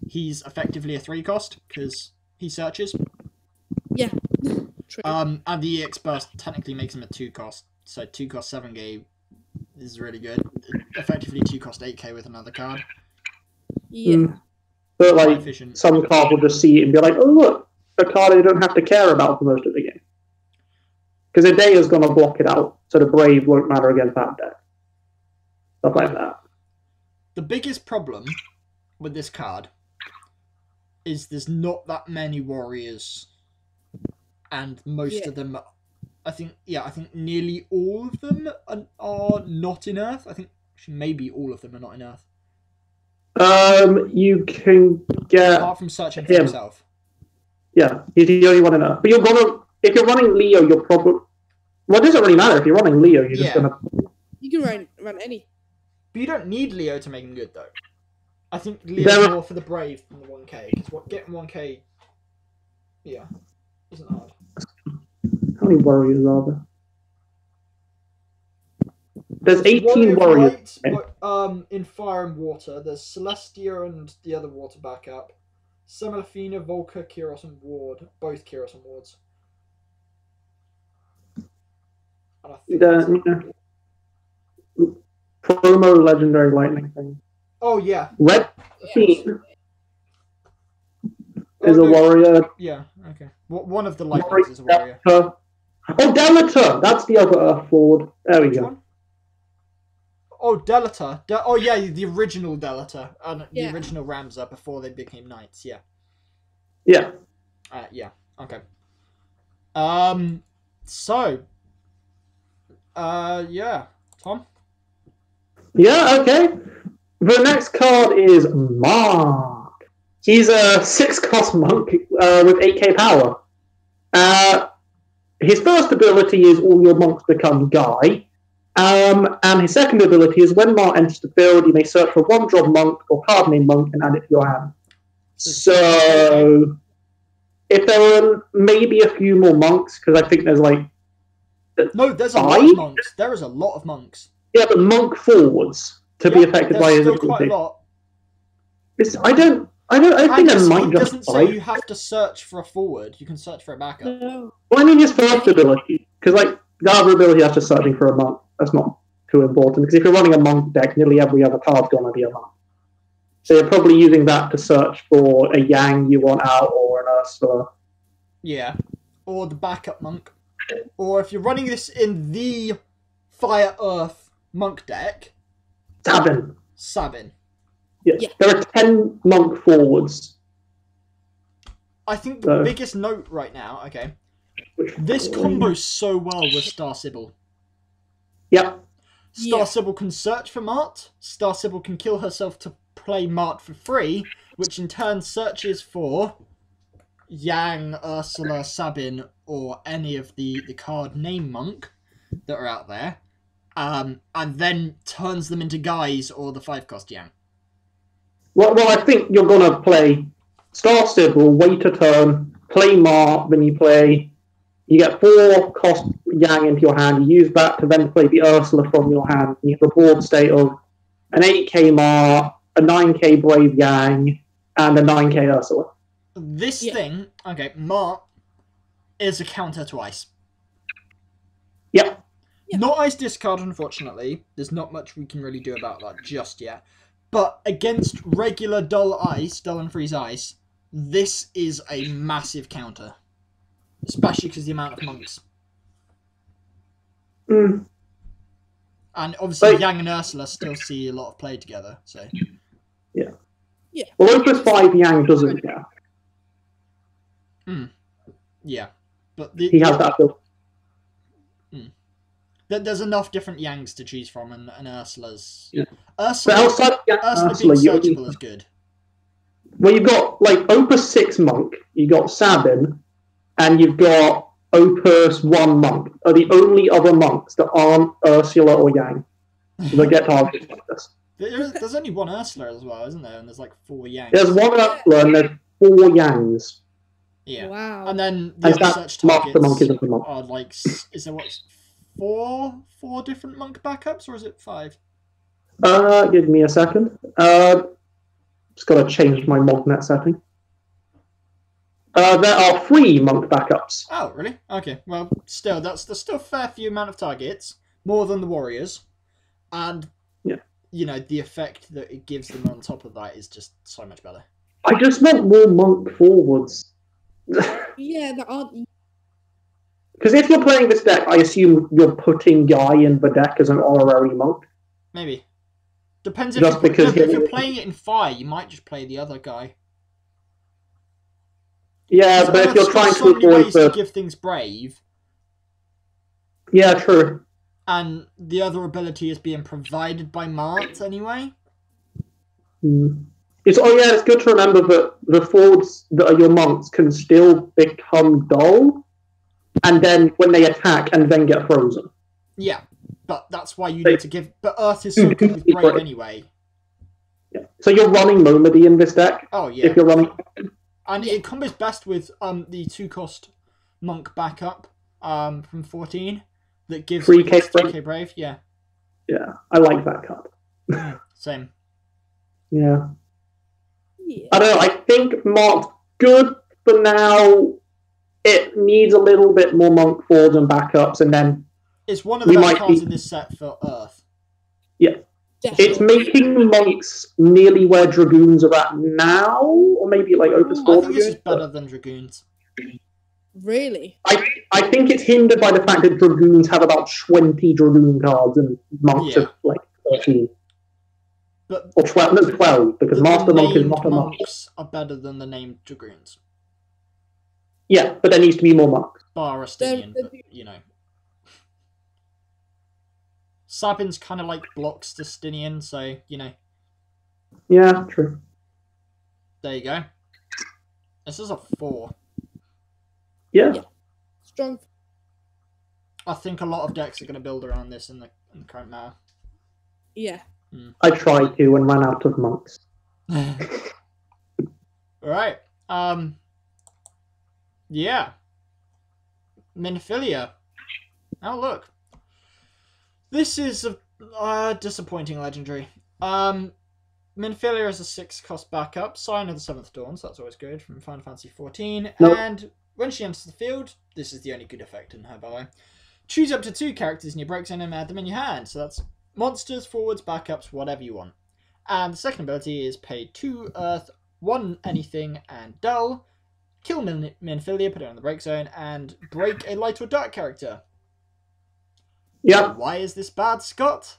he's effectively a 3 cost because he searches. Yeah. True. And the EX Burst technically makes him a 2 cost, so 2 cost 7k is really good. Effectively 2 cost 8k with another card. yeah. But Quite like, efficient. some card will just see it and be like, oh look, a card I don't have to care about for most of the game. Because Idea's going to block it out, so the Brave won't matter against that deck. Stuff like that. The biggest problem with this card is there's not that many warriors, and most of them, I think nearly all of them are not in Earth. I think actually maybe all of them are not in Earth, You can get... apart from searching for him. himself. Yeah, he's the only one in Earth. But you're going to... If you're running Leo, you're probably... Well, it doesn't really matter. If you're running Leo, you're just Yeah. going to... You can run any. But you don't need Leo to make him good, though. I think Leo's more for the Brave than the 1k, because getting 1k, yeah, isn't hard. How many warriors are there? There's 18 Warrior of warriors. Light, but, in Fire and Water, there's Celestia and the other water backup. Semelathina, Volker, Kyros, and Ward. Both Kyros and Wards. And I think that's it. Promo legendary lightning thing. Oh, yeah. Red Team is Oh, a no. warrior. Yeah, okay. One of the lightnings is a warrior. Oh, Delator! That's the other Earth Lord. There we Which go. one? Oh, Delator. Oh, yeah, the original Delator. The Yeah. original Ramza before they became knights, yeah. Yeah. Yeah, okay. So... yeah. Tom? Yeah, okay. The next card is Mark. He's a 6-cost monk with 8k power. His first ability is all your monks become Guy. And his second ability is when Mark enters the field, you may search for one drop monk or card named monk and add it to your hand. So, if there were maybe a few more monks, because I think there's like... No, there's a lot 5? of monks. There is a lot of monks. Yeah, but monk forwards to be affected by his There's still quite a ability. lot. I think And there might it just doesn't say 5. you have to search for a forward. You can search for a backup. No. Well, I mean his first ability, because like the other ability after searching for a monk, that's not too important. Because if you're running a monk deck, nearly every other card's gonna be a monk. So you're probably using that to search for a Yang you want out or an Ursula. Yeah. Or the backup monk. Or if you're running this in the Fire Earth monk deck, Sabin. Yeah. Yeah. There are 10 monk forwards. I think the biggest note right now, okay, this combos so well with Star Sybil. Yep. Star Sybil can search for Mart. Star Sybil can kill herself to play Mart for free, which in turn searches for Yang, Ursula, Sabin, or any of the card name monk that are out there, and then turns them into Guys or the 5-cost Yang. Well, I think you're gonna play Star Sybil, wait a turn, play Mart, then you play You get 4 cost Yang into your hand. You use that to then play the Ursula from your hand. You have a board state of an 8k Mar, a 9k Brave Yang, and a 9k Ursula. This thing, okay, Mar is a counter to ice. Yep. Not ice discard, unfortunately. There's not much we can really do about that just yet. But against regular dull and freeze ice, this is a massive counter. Especially because the amount of monks. Mm. And obviously Yang and Ursula still see a lot of play together, so... Yeah. Yeah. Well, Opus 5 Yang doesn't, yeah. Yeah. But He has that ability. There's enough different Yangs to choose from, and Ursula's... Yeah. Ursula being searchable is good. Well, you've got, like, Opus 6 Monk, you've got Sabin, and you've got Opus 1 Monk, are the only other monks that aren't Ursula or Yang. They get targeted like this. There's only one Ursula as well, isn't there? And there's like 4 Yangs. There's one Ursula and there's 4 Yangs. Yeah. Wow. And then the other search targets are like, is there what, 4 different monk backups, or is it 5? Give me a second. Just gotta change my modnet setting. There are 3 monk backups. Oh, really? Okay. Well, still, there's still a fair few amount of targets, more than the warriors, and you know the effect that it gives them on top of that is just so much better. I just want more monk forwards. Yeah, there aren't. Because if you're playing this deck, I assume you're putting Guy in the deck as an honorary monk. Maybe. Depends if you're playing it in fire, you might just play the other guy. Yeah, but if you're trying to avoid to give things brave. Yeah, true. And the other ability is being provided by Mart anyway. It's good to remember that the forwards that are your monks can still become dull, and then when they attack and then get frozen. Yeah, but that's why you need to give. But Earth is so good with brave anyway. Yeah. So you're running Momody in this deck. Oh yeah. If you're running. And it combos best with the 2-cost monk backup from 14 that gives 3k brave. Yeah. Yeah, I like that card. Same. Yeah. I don't know. I think Mark's good for now. It needs a little bit more monk forwards and backups, and then it's one of the best cards in this set for Earth. Yeah. Definitely. It's making monks nearly where dragoons are at now, or maybe like Opus 4. I think this is better than dragoons. Really? I think it's hindered by the fact that dragoons have about 20 dragoon cards and monks have like 13. But, or 12, no, 12, because Master Monk is not a monk. Monks are better than the named dragoons. Yeah, but there needs to be more monks. Bar Astinian, but, you know. Sabin's kind of like blocks Justinian, so, you know. Yeah, true. There you go. This is a 4. Yeah. Strong. I think a lot of decks are going to build around this in the current meta. Yeah. I tried to and ran out of monks. Alright. Yeah. Minfilia. Oh, look. This is a disappointing legendary. Minfilia is a 6-cost backup, Sign of the 7th Dawn, so that's always good, from Final Fantasy XIV. Nope. And when she enters the field, this is the only good effect in her, by the way. Choose up to 2 characters in your break zone and add them in your hand. So that's monsters, forwards, backups, whatever you want. And the second ability is pay 2 Earth, 1 anything, and dull. Kill Minfilia, put it on the break zone, and break a light or dark character. Yeah. Why is this bad, Scott?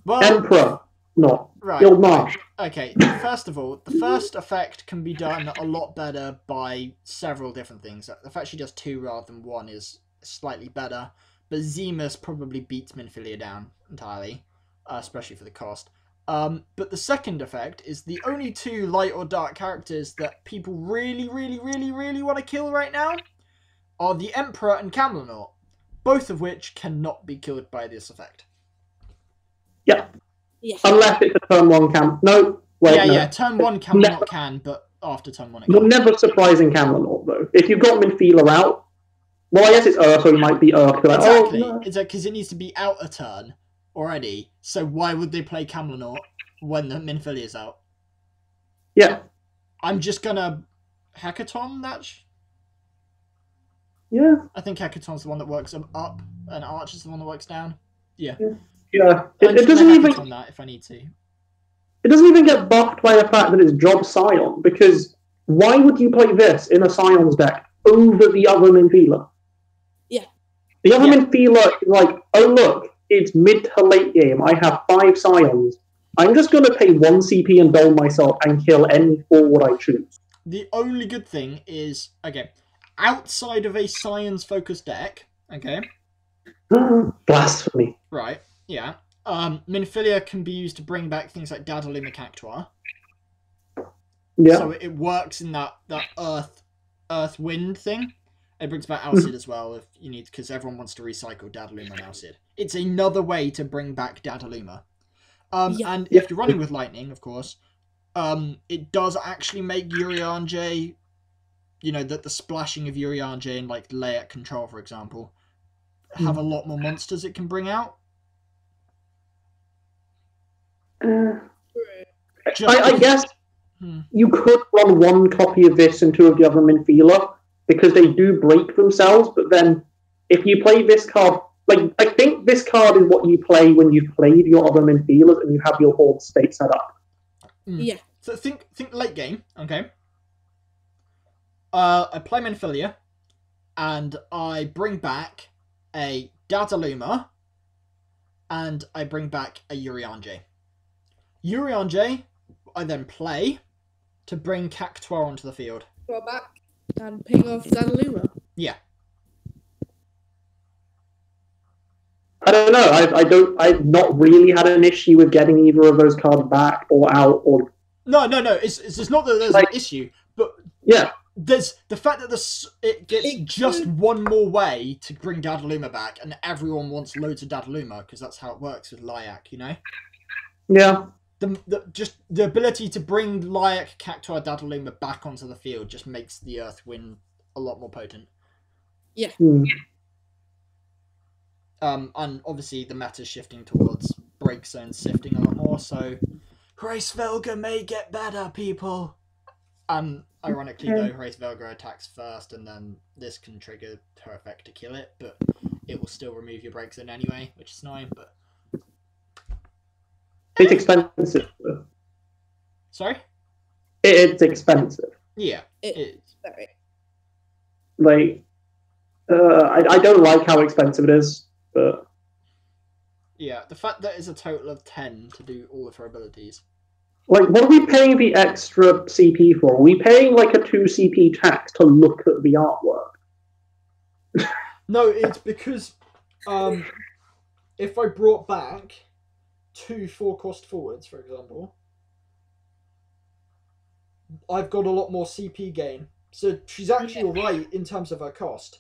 Well, Emperor. No. Right. Guild Marsh. Okay, first of all, the first effect can be done a lot better by several different things. The fact she does 2 rather than 1 is slightly better, but Zemus probably beats Minfilia down entirely, especially for the cost. But the second effect is the only 2 light or dark characters that people really want to kill right now are the Emperor and Camelot, both of which cannot be killed by this effect. Yeah. Yeah. Unless it's a turn 1 cam. No. Wait, no. Yeah. Turn 1 Camelot can, but after turn 1 it can. You're never surprising Camelot, though. If you've got Minfilia out, Well, I guess it's Earth, so it might be Earth. Like, Exactly. oh, no. It's because it needs to be out a turn already. So why would they play Camelot when the Minfilia is out? Yeah. I'm just gonna Hackathon that. Yeah. I think Hackathon's the one that works up, and Arch is the one that works down. Yeah. Yeah. I'm It just doesn't gonna even. Hackathon that if I need to. It doesn't even get buffed by the fact that it's Job Scion, because why would you play this in a Scion's deck over the other Minfila? Yeah. The other Minfila is like, oh look, it's mid to late game, I have 5 Scions. I'm just going to pay 1 CP and dole myself and kill any forward I choose. The only good thing is, okay, outside of a Scions-focused deck, okay, Blasphemy. right, yeah, Minfilia can be used to bring back things like Dadaluma Cactuar. Yeah. So it works in that Earth Wind thing. It brings back Alcid as well if you need, because everyone wants to recycle Dadaluma and Alcid. It's another way to bring back Dadaluma. And if you're running with Lightning, of course, it does actually make Urianger, you know, that the splashing of Urianger in like layout control, for example, have a lot more monsters it can bring out. I guess you could run 1 copy of this and 2 of the other Minfila, because they do break themselves, but then if you play this card, like, I think this card is what you play when you've played your other Minfilas and you have your Horde state set up. Yeah. So think late game, okay? I play Minfilia, and I bring back a Dadaluma, and I bring back a Urianger. Urianger, I then play to bring Cactuar onto the field. Go back and ping off Dadaluma. Yeah. I don't know. I've not really had an issue with getting either of those cards back or out or. No. It's not that there's like, an issue, but yeah, there's the fact that it gets just one more way to bring Dadaluma back, and everyone wants loads of Dadaluma because that's how it works with Lyak, you know. Yeah. Just the ability to bring Lyak, Cactuar, Dadaluma back onto the field just makes the Earth Wind a lot more potent. Yeah. And obviously the meta's shifting towards break zone sifting a lot more, so Hrace Velga may get better, people. Ironically though, Hrace Velga attacks first, and then this can trigger her effect to kill it, but it will still remove your break zone anyway, which is annoying, but... It's expensive. Sorry? It's expensive. Yeah, It's very. Like, I don't like how expensive it is, but... Yeah, the fact that it's a total of 10 to do all of her abilities. Like, what are we paying the extra CP for? Are we paying, like, a 2 CP tax to look at the artwork? No, it's because if I brought back 2 4-cost forwards, for example, I've got a lot more CP gain. So she's actually alright in terms of her cost.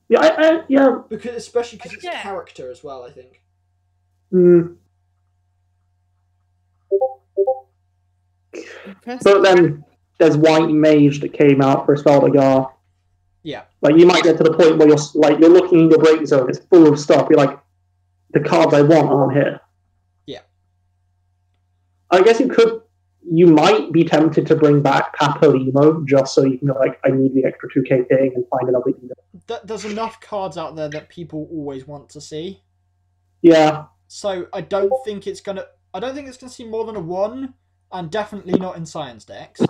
Yeah, yeah. Especially because it's character as well, I think. But then there's White Mage that came out for Speldagar. Yeah. Like, you might get to the point where you're looking in your break zone, it's full of stuff, you're like, the cards I want aren't here. Yeah. I guess you might be tempted to bring back Papalimo just so you can go like, I need the extra 2k thing and find another either. There's enough cards out there that people always want to see. Yeah. So I don't think it's gonna see more than a 1, and definitely not in Science decks.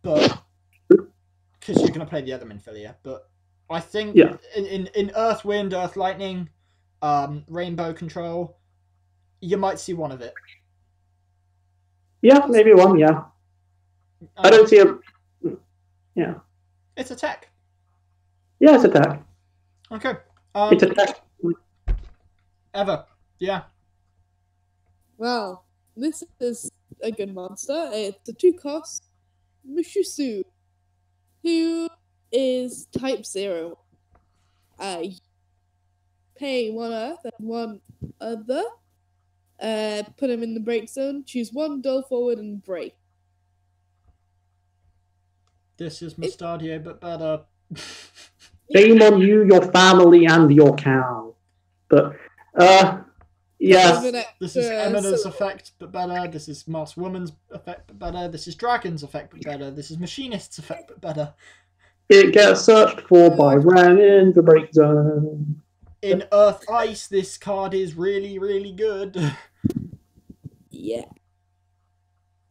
But because you're gonna play the other Minfilia. But I think in Earth Wind, Earth Lightning, Rainbow Control, you might see one of it. Yeah, maybe 1, yeah. I don't see a... Yeah. It's a tech. Yeah, it's a tech. Okay. It's a tech. Well, Yeah. Well, this is a good monster. It's a 2-cost Mushisu, who is type 0. Pay 1 Earth and 1 other. Put him in the break zone. Choose 1 dull forward and break. This is Mustadio, but better. Shame on you, your family, and your cow. But, yeah. This is Emina's effect, but better. This is Masked Woman's effect, but better. This is Dragon's effect, but better. This is Machinist's effect, but better. It gets searched for by Ren in the break zone. In Earth Ice, this card is really, really good. Yeah.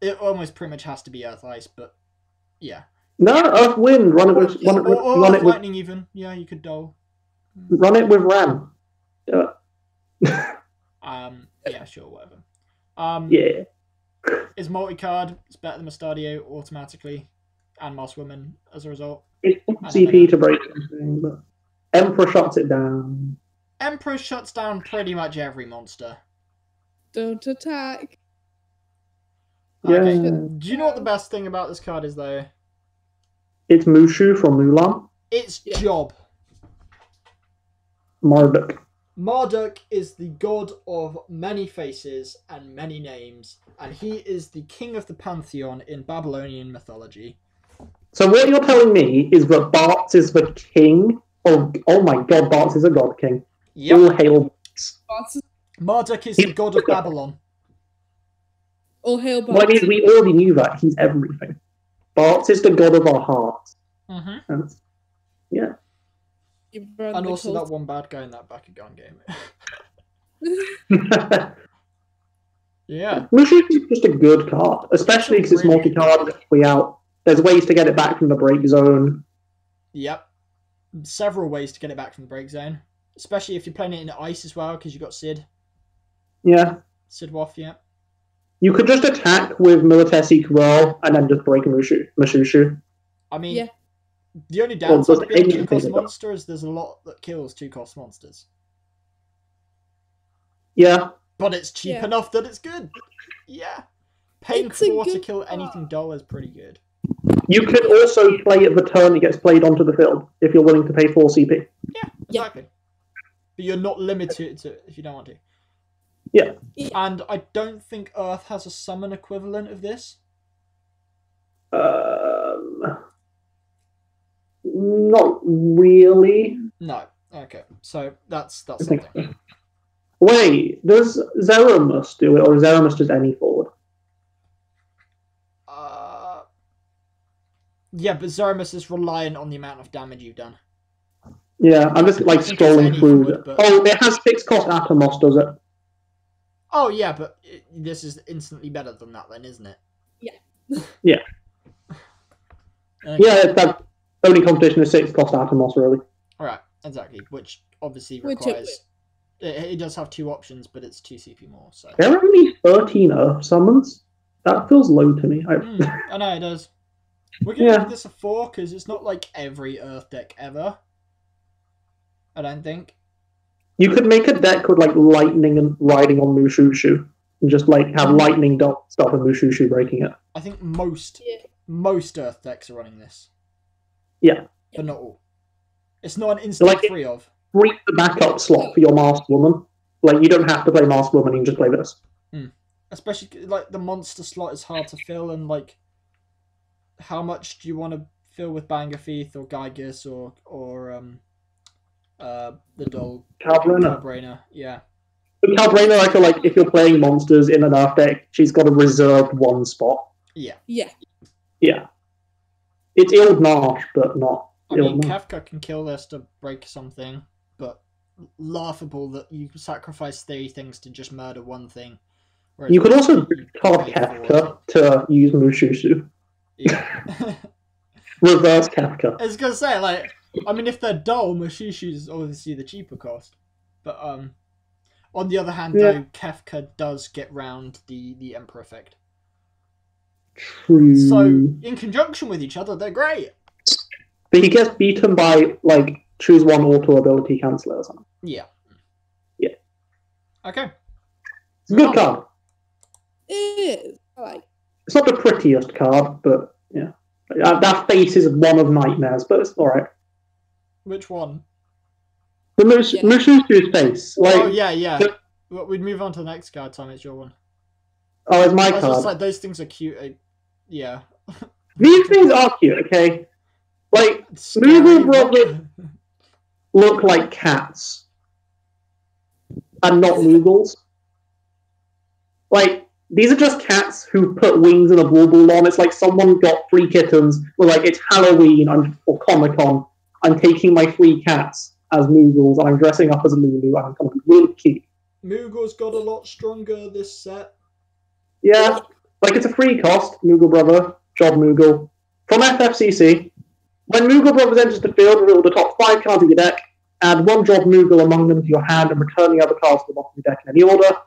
It almost pretty much has to be Earth Ice, but yeah. No, Earth Wind. Run it with Lightning even. Yeah, you could dull. Run it with Ren. Yeah, sure, whatever. Yeah. Is multi-card. It's better than Mustadio automatically, and Masked Woman as a result. It's CP to break something, but Emperor shuts it down. Emperor shuts down pretty much every monster. Don't attack. Okay. Yeah. Do you know what the best thing about this card is, though? It's Mushu from Mulan. It's Job. Marduk. Marduk is the god of many faces and many names, and he is the king of the pantheon in Babylonian mythology. So what you're telling me is that Bartz is the king of... Oh my god, Bartz is a god king. Yep. All hail Bartz. Marduk is the god of Babylon. All hail Bartz. Well, I mean, we already knew that. He's everything. Bartz is the god of our hearts. Mm-hmm. Yeah. And also that one bad guy in that Bakugan game. Yeah. Mushu is just a good card, especially because it's multi-card. Way out. There's ways to get it back from the break zone. Yep. Several ways to get it back from the break zone. Especially if you're playing it in ice as well, because you've got Sid. Yeah. Sid Waff, yeah. You could just attack with Militesi Corral and then just break a Mushushu. I mean, yeah. The only downside to being a 2-cost monster is there's a lot that kills 2-cost monsters. Yeah. But it's cheap enough that it's good. Yeah. Paying 4 to kill anything dull is pretty good. You can also play it the turn it gets played onto the field if you're willing to pay 4 CP. Yeah, exactly. But you're not limited to it if you don't want to. Yeah. And I don't think Earth has a summon equivalent of this. Not really. No. Okay. So that's something. Wait, does Zer0 do it, or is Zer0 just any forward? Yeah, but Zer0 is reliant on the amount of damage you've done. Yeah, I'm just like scrolling through. Forward, Oh, it has 6-cost Atomos, does it? Oh yeah, but this is instantly better than that, then, isn't it? Yeah. Yeah. Okay. Yeah, that only competition is 6-cost Atomos, really. Alright, exactly. Which obviously requires... It does have 2 options, but it's 2 CP more, so... There are only 13 Earth summons? That feels low to me. I know, it does. We're going to give this a 4, because it's not like every Earth deck ever. I don't think. You could make a deck with like lightning and riding on Mushushu, and just like have lightning stop and Mushushu breaking it. I think most Earth decks are running this. Yeah. But not all. It's not an instant like free of. Free the backup slot for your Masked Woman. Like, you don't have to play Masked Woman, you can just play this. Especially, like, the monster slot is hard to fill, and, like, how much do you want to fill with Banger Thief or Gygus or the doll Calbrainer? Yeah. Calbrainer, I feel like if you're playing monsters in an Earth deck, she's got a reserved 1 spot. Yeah. Yeah. Yeah. It's Ild Nash, but not I Ild mean, Nash. Kefka can kill this to break something, but laughable that you sacrifice 3 things to just murder 1 thing. You could also card Kefka to use Mushushu. Yeah. Reverse Kefka. I was gonna say, like, I mean, if they're dull, Mushushu's obviously the cheaper cost. But on the other hand, though, Kefka does get round the Emperor effect. True. So, in conjunction with each other, they're great. But he gets beaten by, like, choose 1 auto ability canceller or something. Yeah. Yeah. Okay. It's a good card. It is. I like it. It's not the prettiest card, but yeah. That face is one of nightmares, but it's alright. Which one? The Mushushu's face. Like, oh, yeah. Well, we'd move on to the next card, Tom. It's your one. Oh, it's my card. Just like, those things are cute. Yeah. These things are cute, okay? Like, Moving Brother... look like cats and not Moogles. Like, these are just cats who put wings and a bauble on. It's like someone got 3 kittens. Well, like, it's Halloween or Comic-Con. I'm taking my 3 cats as Moogles, and I'm dressing up as a Lulu, and I'm kind of really cute. Moogles got a lot stronger this set. Yeah, like, it's a free cost, Moogle Brother, Job Moogle. From FFCC, when Moogle Brothers enters the field, reveal the top 5 cards of your deck, add 1 Job Moogle among them to your hand, and return the other cards to the bottom of your deck in any order.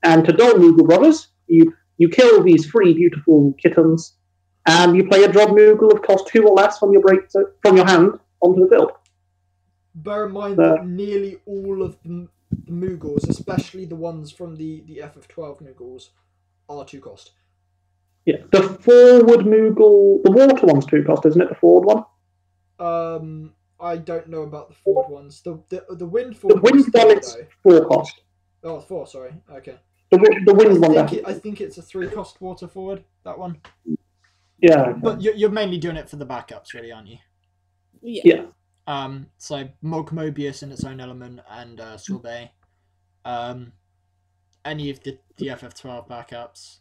And to dull Moogle Brothers, you kill these 3 beautiful kittens, and you play a Job Moogle of cost 2 or less from your hand onto the field. Bear in mind that nearly all of the Moogles, especially the ones from the FF12 Moogles, are 2 cost. Yeah, the forward Moogle, the water one's 2 cost, isn't it? The forward one. I don't know about the forward ones. The wind forward. The wind one is 4 cost. Oh, 4. Sorry. Okay. The wind one. I think it's a 3 cost water forward. That one. Yeah. Okay. But you're mainly doing it for the backups, really, aren't you? Yeah. So Mog Mobius in its own element and Sorbet. Any of the FF12 backups.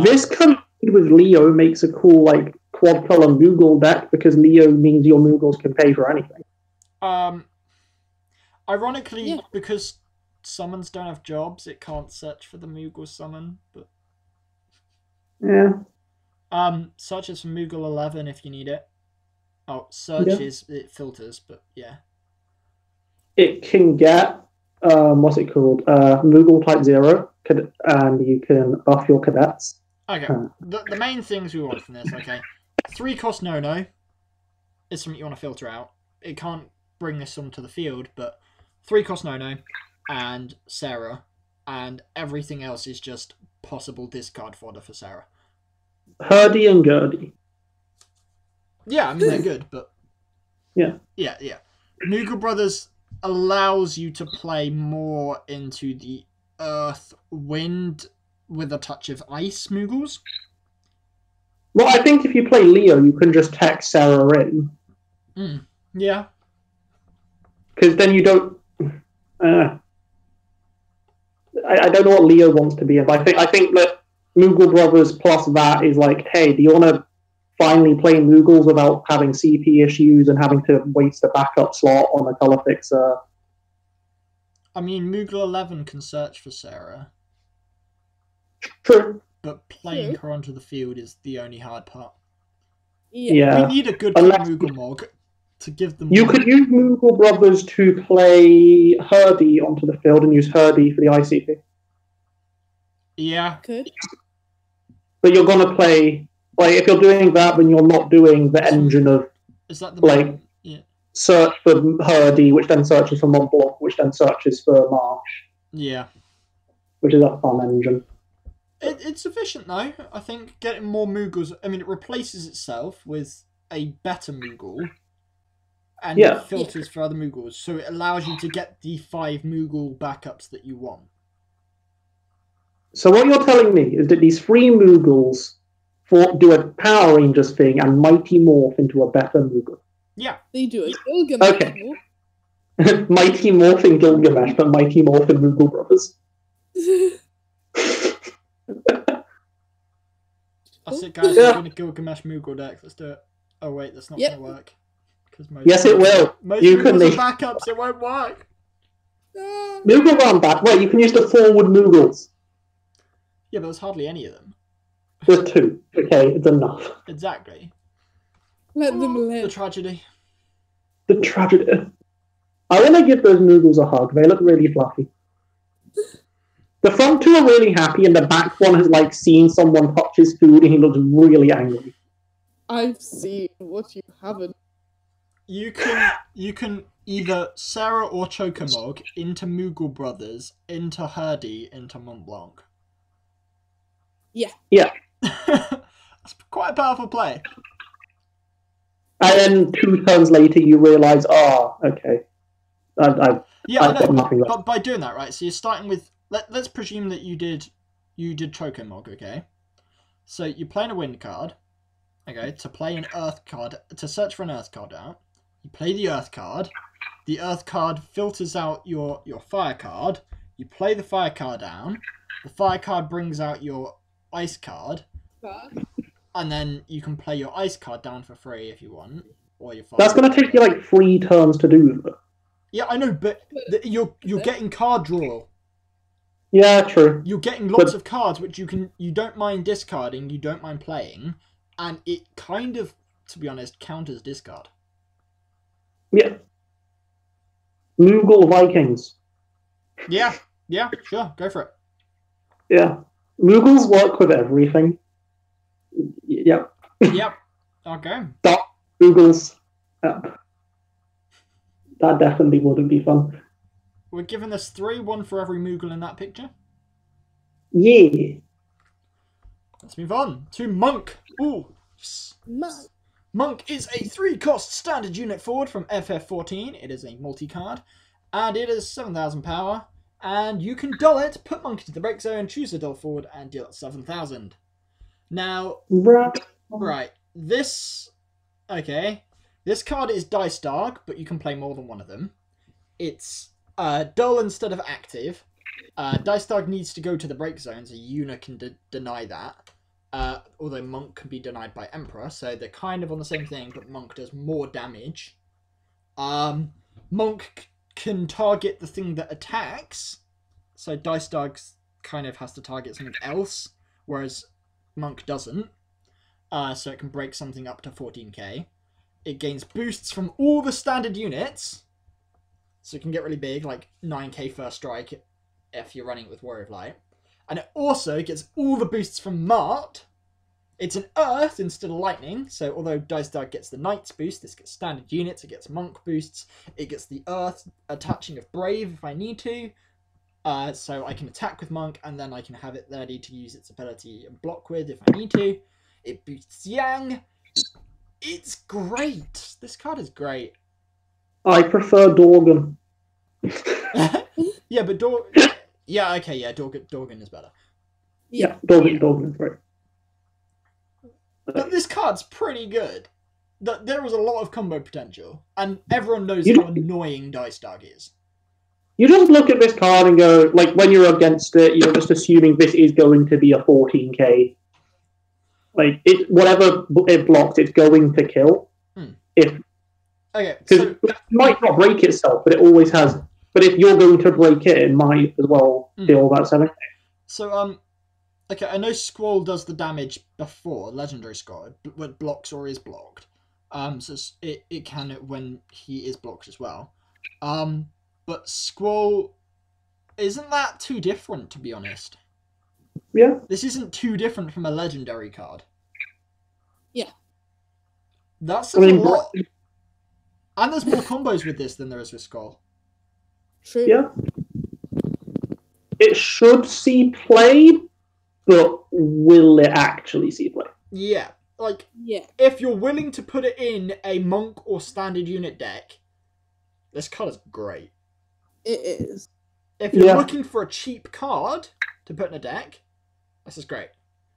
This combined with Leo makes a cool like quad color Moogle deck because Leo means your Moogles can pay for anything. Ironically, because summons don't have jobs, it can't search for the Moogle summon. But yeah. Search is for Moogle 11 if you need it. Oh, search is it filters, but yeah. It can get what's it called? Moogle type 0, and you can buff your cadets. Okay. The main things we want from this, okay. 3 cost no is something you want to filter out. It can't bring this onto the field, but 3 cost no and Sarah, and everything else is just possible discard fodder for Sarah. Herdy and Gurdy. Yeah, I mean they're good, but yeah. Moogle Brothers allows you to play more into the earth, wind with a touch of ice Moogles. Well, I think if you play Leo, you can just text Sarah in. Yeah. Because then you don't. I don't know what Leo wants to be in, but I think that Moogle Brothers plus that is like, hey, do you want to finally play Moogles without having CP issues and having to waste a backup slot on a color fixer? I mean, Moogle 11 can search for Sarah. True. But playing her onto the field is the only hard part. Yeah. We need a good Moogle Mog to give them... You could use Moogle Brothers to play Herdy onto the field and use Herdy for the ICP. Yeah. Could. But you're going to play... Like, if you're doing that, then you're not doing the engine of... Is that the... Like, search for Herdy, which then searches for Mont Blanc, which then searches for Marsh. Yeah. Which is a fun engine. It's sufficient, though. I think getting more Moogles... I mean, it replaces itself with a better Moogle. And it filters for other Moogles. So it allows you to get the 5 Moogle backups that you want. So what you're telling me is that these 3 Moogles do a Power Rangers thing and Mighty Morph into a better Moogle. Yeah. They do it. Gilgamesh. Okay. Mighty Morph in Gilgamesh, but Mighty Morph in Moogle Brothers. That's it, guys. We're going to Gilgamesh Moogle deck. Let's do it. Oh, wait, that's not going to work. Yes, it will. Most Moogles are backups. It won't work. Moogle run back. Wait, you can use the forward Moogles. Yeah, but there's hardly any of them. There's 2. Okay, it's enough. Exactly. Let them live. The tragedy. The tragedy. I want to give those Moogles a hug. They look really fluffy. The front 2 are really happy, and the back one has like seen someone touch his food, and he looks really angry. I've seen what you haven't. You can either Sarah or Chocomog into Moogle Brothers, into Herdy, into Mont Blanc. Yeah. That's quite a powerful play. And then 2 turns later, you realise, okay. I've got nothing left. But by doing that, right? So you're starting with. Let's presume that you did Chocomog, okay? So you're playing a wind card, okay? To play an earth card, to search for an earth card out. You play the earth card, The Earth card filters out your Fire card. You play the Fire card down. The Fire card brings out your Ice card. And then you can play your Ice card down for free if you want. Or your Fire That's going to take you like 3 turns to do, though. Yeah, I know, but you're getting card draw. Yeah, true. You're getting lots of cards which you don't mind discarding, you don't mind playing, and it kind of, to be honest, counters discard. Yeah. Moogle Vikings. Yeah, sure, go for it. Yeah. Moogles work with everything. Yep. Yep. Okay. Moogles. Yep. That definitely wouldn't be fun. We're giving this 3, 1 for every Moogle in that picture. Yeah. Let's move on to Monk. Ooh. Monk is a 3-cost standard unit forward from FF14. It is a multi-card. And it is 7,000 power. And you can dull it, put Monk into the break zone, choose a dull forward, and deal it 7,000. Now, right, this... Okay. This card is Dice Dark, but you can play more than one of them. It's dull instead of active. Dice Dark needs to go to the break zone, so Una can deny that. Although Monk can be denied by Emperor, so they're kind of on the same thing, but Monk does more damage. Monk can target the thing that attacks, so Dice Dark kind of has to target something else, whereas Monk doesn't. So it can break something up to 14k. It gains boosts from all the standard units, so it can get really big, like 9k first strike if you're running it with Warrior of Light. And it also gets all the boosts from Mart. It's an Earth instead of Lightning, so although Dice Dark gets the Knight's boost, this gets standard units, it gets Monk boosts, it gets the Earth attaching of Brave if I need to. So I can attack with Monk, and then I can have it ready to use its ability and block with if I need to. It boosts Yang. It's great. This card is great. I prefer Dorgan. Yeah, but yeah, okay, yeah, Dorgan is better. Yeah, Dorgan is great. But this card's pretty good. There is a lot of combo potential, and everyone knows how annoying Dice Dark is. You just look at this card and go, like, when you're against it, you're just assuming this is going to be a 14k. Like, whatever it blocks, it's going to kill. Because it might not break itself, but it always has. But if you're going to break it, it might as well kill that 7k. So, okay, I know Squall does the damage before Legendary Squall, when it blocks or is blocked. So it can when he is blocked as well. But Squall, isn't that too different, to be honest? Yeah. This isn't too different from a Legendary card. Yeah. That's a lot. And there's more combos with this than there is with Squall. True. Yeah. It should see play, but will it actually see play? Yeah. Like, if you're willing to put it in a Monk or standard unit deck, this card is great. It is. If you're looking for a cheap card to put in a deck, this is great.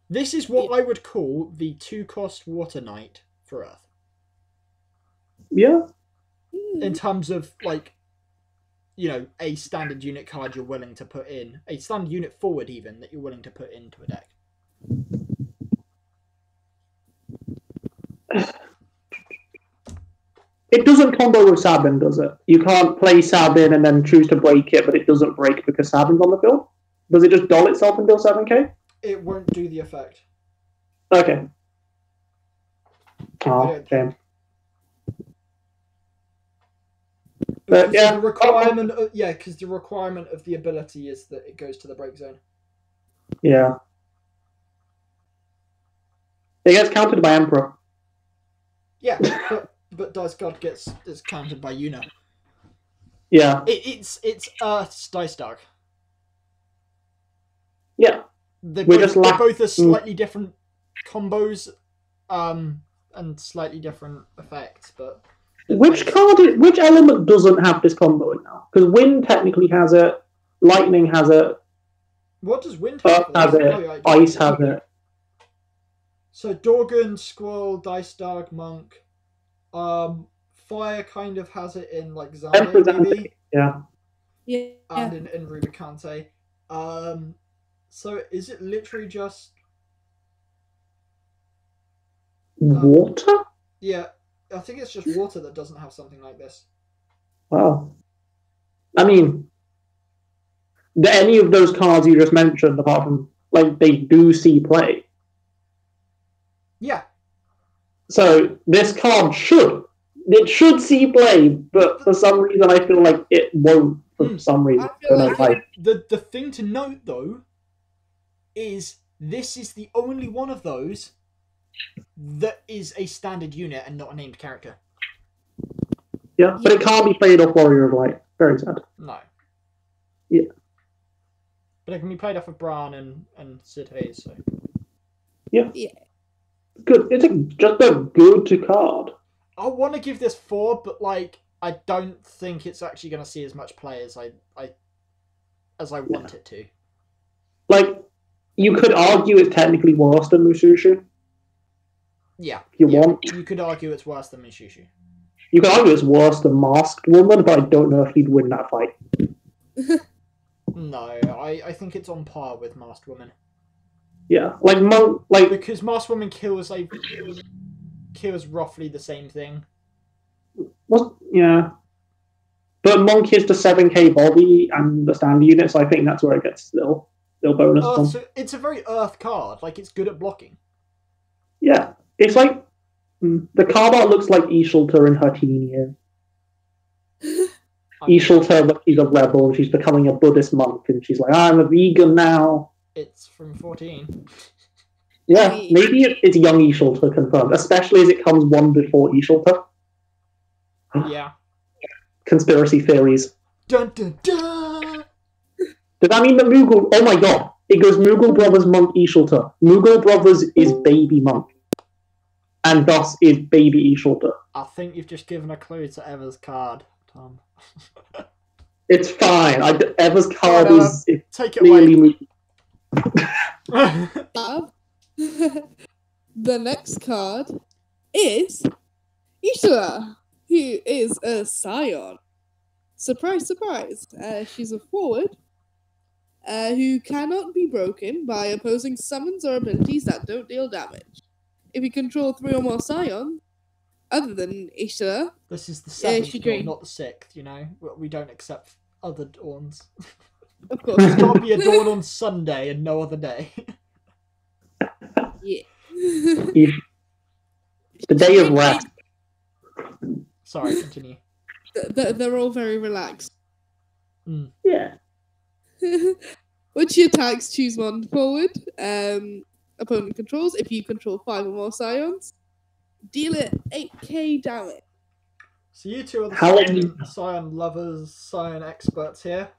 This is what I would call the 2-cost Water Knight for Earth. Yeah. In terms of, like, you know, a standard unit card you're willing to put in, a standard unit forward even, that you're willing to put into a deck. It doesn't combo with Sabin, does it? You can't play Sabin and then choose to break it, but it doesn't break because Sabin's on the field? Does it just dull itself and deal 7k? It won't do the effect. Okay. Oh, damn. Because the requirement because the requirement of the ability is that it goes to the break zone. Yeah. It gets countered by Emperor. Yeah, but Dice God is countered by Una. Yeah. It's Earth's Dice Dark. Yeah. They're both are slightly different combos, and slightly different effects, but which element doesn't have this combo now? Because Wind technically has it, Lightning has it. What does Wind have? Has it. Ice has it. So Dorgan, Squall, Dice Dark, Monk, Fire kind of has it in like Emperor Zande, maybe, yeah. Yeah. and in Rubicante. So is it literally just Water? yeah? I think it's just water that doesn't have something like this. Wow. I mean, any of those cards you just mentioned, apart from like they do see play. Yeah. So this card should see play, but for some reason I feel like it won't. For some reason, I feel like the thing to note though is this is the only one of those that is a standard unit and not a named character. Yeah, but it can't be played off Warrior of Light. Very sad. No. Yeah. But it can be played off of Bran and Sid Hayes, so. Yeah. Yeah. Good. It's just a good card. I want to give this 4, but like I don't think it's actually going to see as much play as I want it to. Like, you could argue it's technically worse than Musushu. Yeah. If you want. You could argue it's worse than Musushu. You could argue it's worse than Masked Woman, but I don't know if he'd win that fight. No, I think it's on par with Masked Woman. Yeah, like because Masked Woman kills roughly the same thing. Yeah. But Monk is the 7k body and the standard unit, so I think that's where it gets still bonus. So it's a very Earth card. Like, it's good at blocking. Yeah. It's like... the card art looks like Ishalta in her teen years. Ishalta, she's a rebel, and she's becoming a Buddhist monk, and she's like, I'm a vegan now. It's from 14. Yeah, maybe it's young Ishalta confirmed, especially as it comes one before Ishalta. Yeah. Conspiracy theories. Dun dun dun! Does that mean that Mughal... Oh my god. It goes Mughal Brothers Monk Ishalta. Mughal Brothers is baby monk. And thus is baby Ishalta. I think you've just given a clue to Ever's card, Tom. It's fine. Ever's card is take it away. The next card is Ishla, who is a Scion. Surprise, surprise. She's a forward who cannot be broken by opposing summons or abilities that don't deal damage. If you control 3 or more Scions, other than Ishla, this is the 7th dawn, not the 6th, you know? We don't accept other dawns. Of course. It's got to be a dawn on Sunday and no other day. Yeah. The day of rest. Sorry, continue. They're all very relaxed. Yeah. When she attacks, choose one forward. Opponent controls. If you control 5 or more Scions, deal it 8k damage. So you two are the Scion lovers, Scion experts here.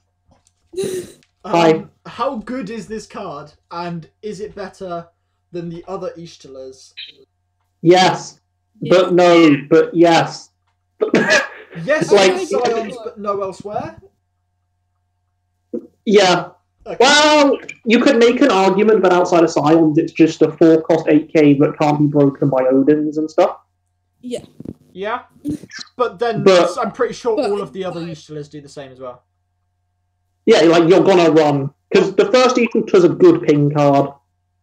Hi. How good is this card? And is it better than the other Ishtalas? Yes. But no. But yes. Yes, like Scions, but no elsewhere? Yeah. Okay. Well, you could make an argument that outside of Scions, it's just a 4-cost 8k that can't be broken by Odins and stuff. Yeah. Yeah? But then I'm pretty sure all of the other Ishtalas do the same as well. Yeah, like you're gonna run. Because the first Ishalta is a good ping card,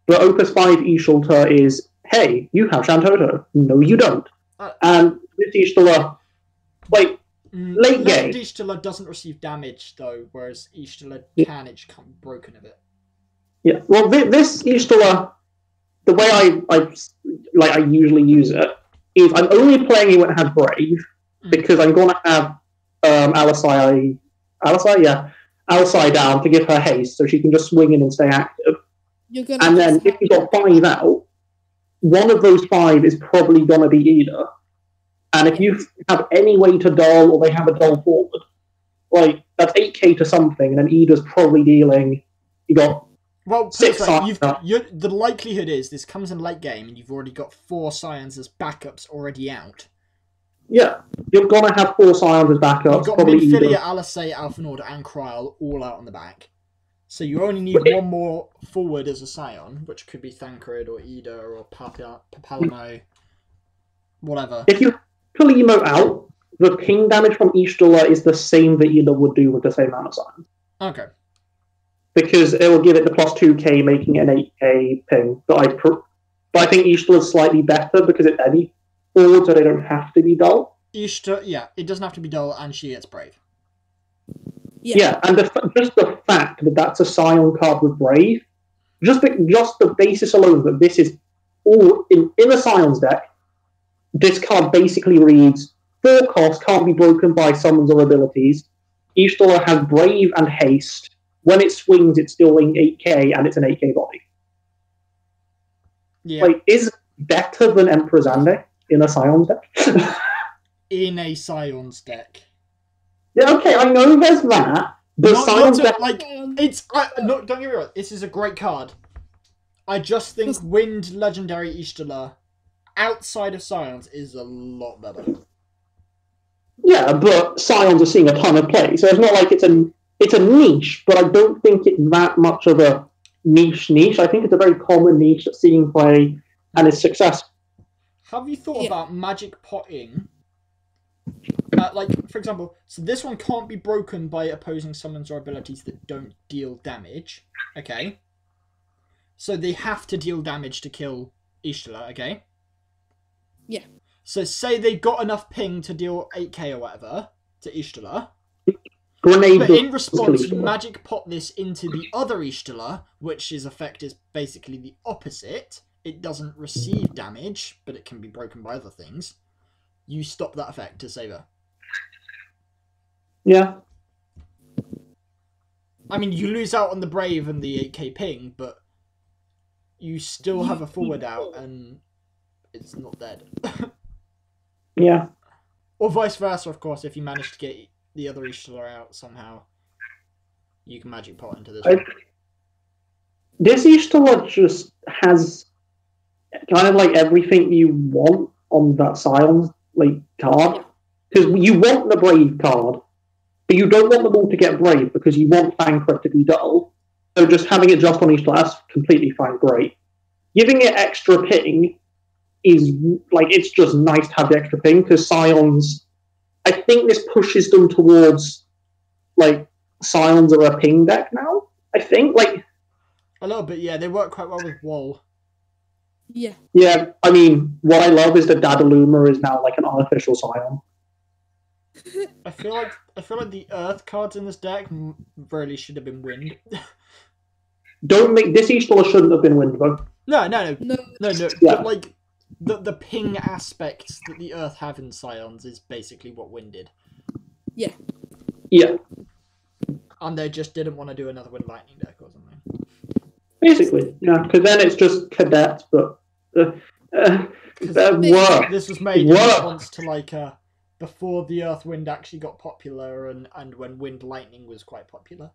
but Opus 5 Ishalta is, hey, you have Shantoto. No, you don't. And this Ishtala, like, late game. Ishtala doesn't receive damage, though, whereas Ishtala can, it can't be broken a bit. Yeah, well, this Ishtala, the way I usually use it, is I'm only playing it when it has Brave, because I'm going to have Alisai down to give her haste, so she can just swing in and stay active. And then if you've got 5 out, one of those 5 is probably going to be Ida. And if you have any way to dull, or they have a dull forward, like, that's 8k to something, and then Ida's probably dealing, you got 6 Scions. The likelihood is this comes in late game, and you've already got 4 Scions as backups already out. Yeah, you're going to have 4 Scions as backups. You've got Minfilia, Alisai, Alphanord, and Kryl all out on the back. So you only need one more forward as a Scion, which could be Thancred, or Ida, or Papalamo, whatever. If you pull Emo out, the ping damage from Ishtala is the same that Ida would do with the same amount of Silence. Okay. Because it will give it the plus 2k, making it an 8k ping. But I think Ishtala is slightly better because it's any forward, so they don't have to be dull. Ishtar, yeah, it doesn't have to be dull, and she gets Brave. Yeah, and just the fact that that's a Scion card with Brave, just the basis alone that this is all in a Scion's deck, this card basically reads 4 cost, can't be broken by summons or abilities. Ishtala has Brave and Haste. When it swings, it's still in 8k, and it's an 8k body. Yeah. Like, is better than Emperor Zande in a Scion's deck? In a Scion's deck. Yeah, okay, I know there's that, but Scion's deck... don't get me wrong, this is a great card. I just think Wind Legendary Ishtala outside of Scions is a lot better. Yeah, but Scions are seeing a ton of play, so it's not like it's a niche, but I don't think it's that much of a niche. I think it's a very common niche that's seeing play and is successful. Have you thought about magic potting? Like, for example, so this one can't be broken by opposing summons or abilities that don't deal damage. Okay. So they have to deal damage to kill Ishtala, okay? Yeah. So say they got enough ping to deal 8k or whatever to Ishtala. Grenade, but in response, you magic pot this into the other Ishtala, which is effect is basically the opposite. It doesn't receive damage, but it can be broken by other things. You stop that effect to save her. Yeah. I mean, you lose out on the Brave and the 8k ping, but you still have a forward out and it's not dead. Yeah. Or vice versa, of course, if you manage to get the other Ishtala out somehow. You can magic pot into this one. This Ishtala just has kind of like everything you want on that Scion's card. Because you want the Brave card, but you don't want them all to get Brave because you want Thancred to be dull. So just having it just on Ishtala, that's completely fine, great. Giving it extra ping is it's just nice to have the extra ping because Scions, I think this pushes them towards Scions are a ping deck now. I think a little bit, yeah. They work quite well with Wall. Yeah. Yeah, I mean, what I love is that Dadaluma is now an unofficial Scion. I feel like the Earth cards in this deck really should have been Wind. Don't make this Ishtala shouldn't have been Wind though. No. Yeah. But the ping aspects that the Earth have in Scions is basically what Wind did. Yeah. Yeah. And they just didn't want to do another Wind Lightning deck or something. Basically, yeah, because then it's just cadets, but this was made in response to before the Earth Wind actually got popular and when Wind Lightning was quite popular.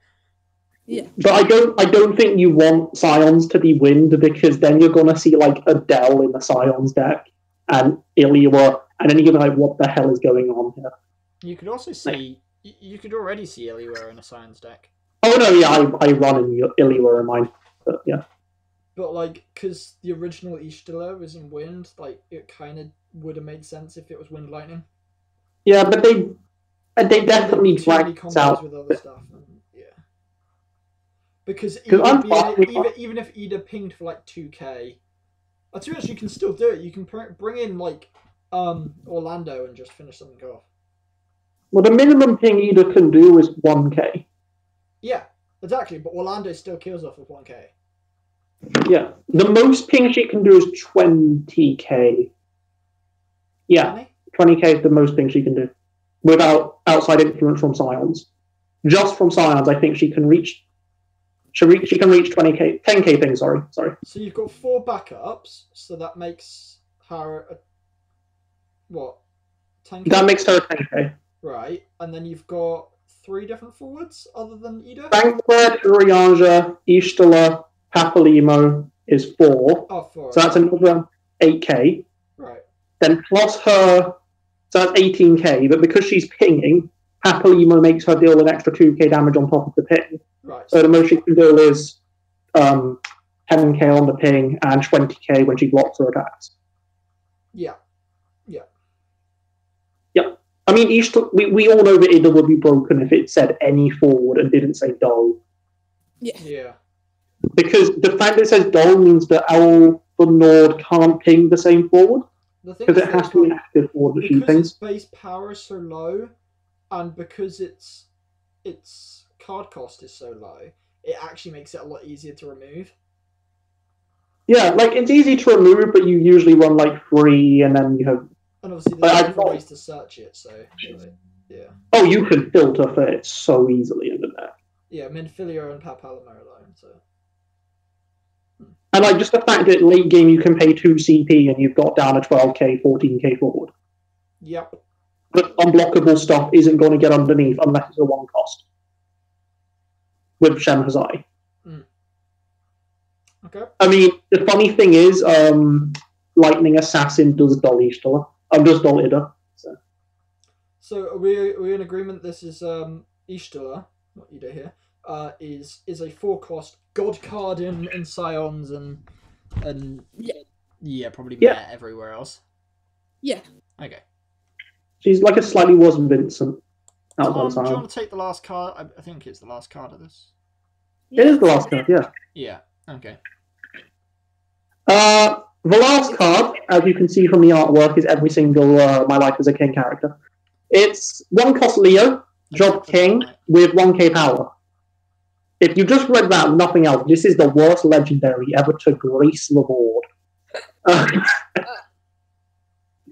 Yeah. But I don't think you want Scions to be Wind because then you're gonna see Adele in the Scions deck and Iliwa, and then you're gonna be what the hell is going on here? You could also see you could already see Iliwa in a Scions deck. Oh no, yeah, I run in Iliwa in mine. But yeah. But because the original Ishtala was in Wind, it kind of would have made sense if it was Wind Lightning. Yeah, but they definitely blacked out with other stuff. Yeah. Because even if Ida pinged for 2k, to be honest, you can still do it. You can bring in Orlando and just finish something off. Well, the minimum ping Ida can do is 1k. Yeah, exactly. But Orlando still kills off with 1k. Yeah, the most ping she can do is 20k. Yeah, 20k is the most ping she can do without outside influence from Scions. Just from Scions, I think she can reach. She can reach 20k, 10k ping. Sorry. So you've got 4 backups, so that makes her what? 10k. That makes her 10k. Right, and then you've got 3 different forwards other than Ida. Thancred, Urianger, Ishtala, Papalimo is 4. Oh, 4. So that's another 8k. Right. Then plus her, so that's 18k. But because she's pinging, Papalimo makes her deal an extra 2k damage on top of the ping. Right. So the most she can deal is 10k on the ping and 20k when she blocks her attacks. Yeah. I mean, we all know that Ida would be broken if it said any forward and didn't say Dol. Yeah. Because the fact that it says Dol means that our Nord can't ping the same forward. Because it has to be an active forward that she because pings. its base power is so low, and because its card cost is so low, it actually makes it a lot easier to remove. Yeah, like it's easy to remove, but you usually run like 3, and then you have. And obviously, there's different ways to search it. So, yeah. Oh, you can filter for it so easily in the net. Yeah, Minfilia and Papalama alone. So. And like just the fact that late game you can pay 2 CP and you've got down a 12k, 14k forward. Yep. But unblockable stuff isn't going to get underneath unless it's a 1 cost. With Shem Hazai. Okay. I mean, the funny thing is, Lightning Assassin does Dol Ishtala. Does Dol Ida. So are we in agreement? This is Ishtala, not Ida here. Is a 4-cost god card in Scions and probably Meta everywhere else. Yeah. Okay. She's like a slightly worse Vincent. Do you want to take the last card? I think it's the last card of this. It is the last card, yeah. Yeah. Okay. The last card, as you can see from the artwork, is every single My Life as a King character. It's 1 cost Leo, job King, with 1k power. If you just read that, nothing else, this is the worst legendary ever to grace the board.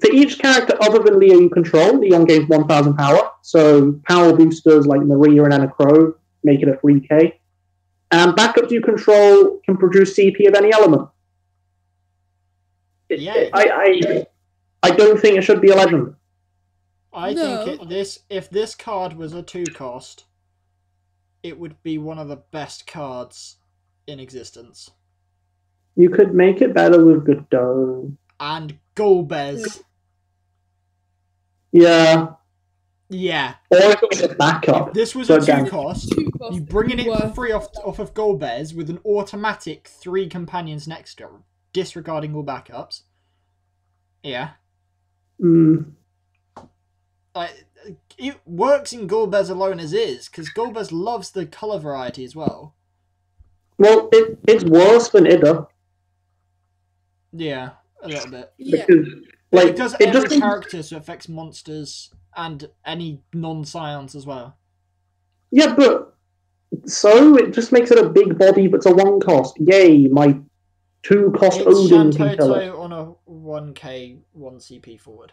For each character other than Leo you control, Leon gains 1000 power. So power boosters like Maria and Anna Crow make it a 3k. And backups you control can produce CP of any element. Yeah. I don't think it should be a legend. I think if this card was a 2-cost, it would be one of the best cards in existence. You could make it better with Godot. And Golbez. Yeah. Yeah. Or if it was a backup. If this was a 2-cost, you bringing it for free off of Golbez with an automatic 3 companions next to it, disregarding all backups. Yeah. It works in Golbez alone as is, because Golbez loves the colour variety as well. Well, it's worse than Ida. Yeah, a little bit. Yeah. Because, like, it does every character, so it affects monsters and any non-scions as well. Yeah, but so it just makes it a big body, but it's a 1-cost. Yay, my 2-cost Odin can kill it. on a 1k, 1 CP forward.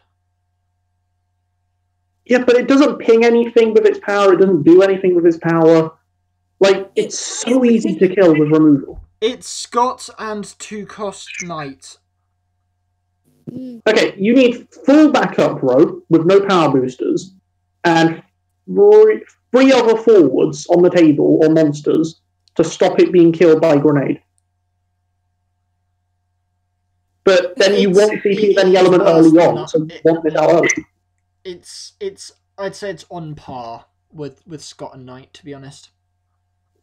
Yeah, but it doesn't ping anything with its power. It doesn't do anything with its power. Like, it's so easy to kill with removal. It's Scott and 2-cost Knight. Okay, you need full backup row with no power boosters, and 3 other forwards on the table, or monsters, to stop it being killed by grenade. But then you want CP of any element early on, so you want it out early. I'd say it's on par with Scott and Knight, to be honest.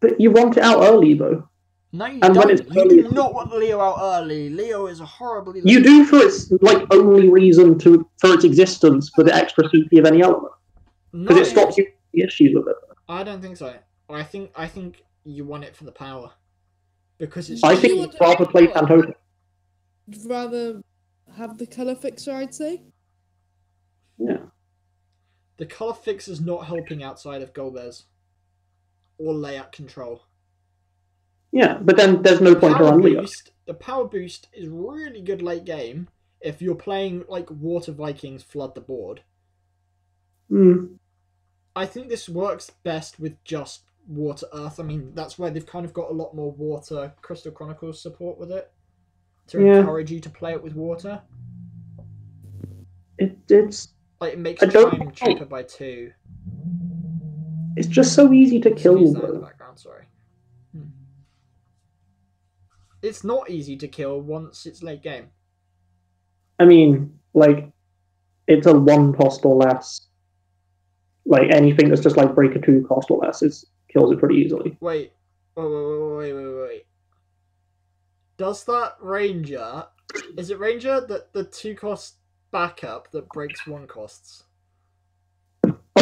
But you want it out early, though. No, you don't. You do not want Leo out early. Leo is a horribly... You do for its only reason for its existence, for the extra CP of any element. Because it stops you the issues with it. I don't think so. I think you want it for the power. Because it's... I think you'd rather play Phantom. Rather have the colour fixer, I'd say. Yeah. The colour fixer is not helping outside of Golbez. Or layout control. Yeah, but then there's no point to run Leo. The power boost is really good late game if you're playing like Water Vikings flood the board. I think this works best with just Water Earth. I mean, that's where they've kind of got a lot more Water Crystal Chronicles support with it. To encourage you to play it with water. It's like it makes time cheaper by 2. It's just so easy to kill. In the background, sorry. It's not easy to kill once it's late game. I mean, like, it's a 1-cost or less. Like, anything that's just like break a 2-cost or less kills it pretty easily. Wait. Does that Ranger... Is it Ranger that the 2-cost backup that breaks 1 costs?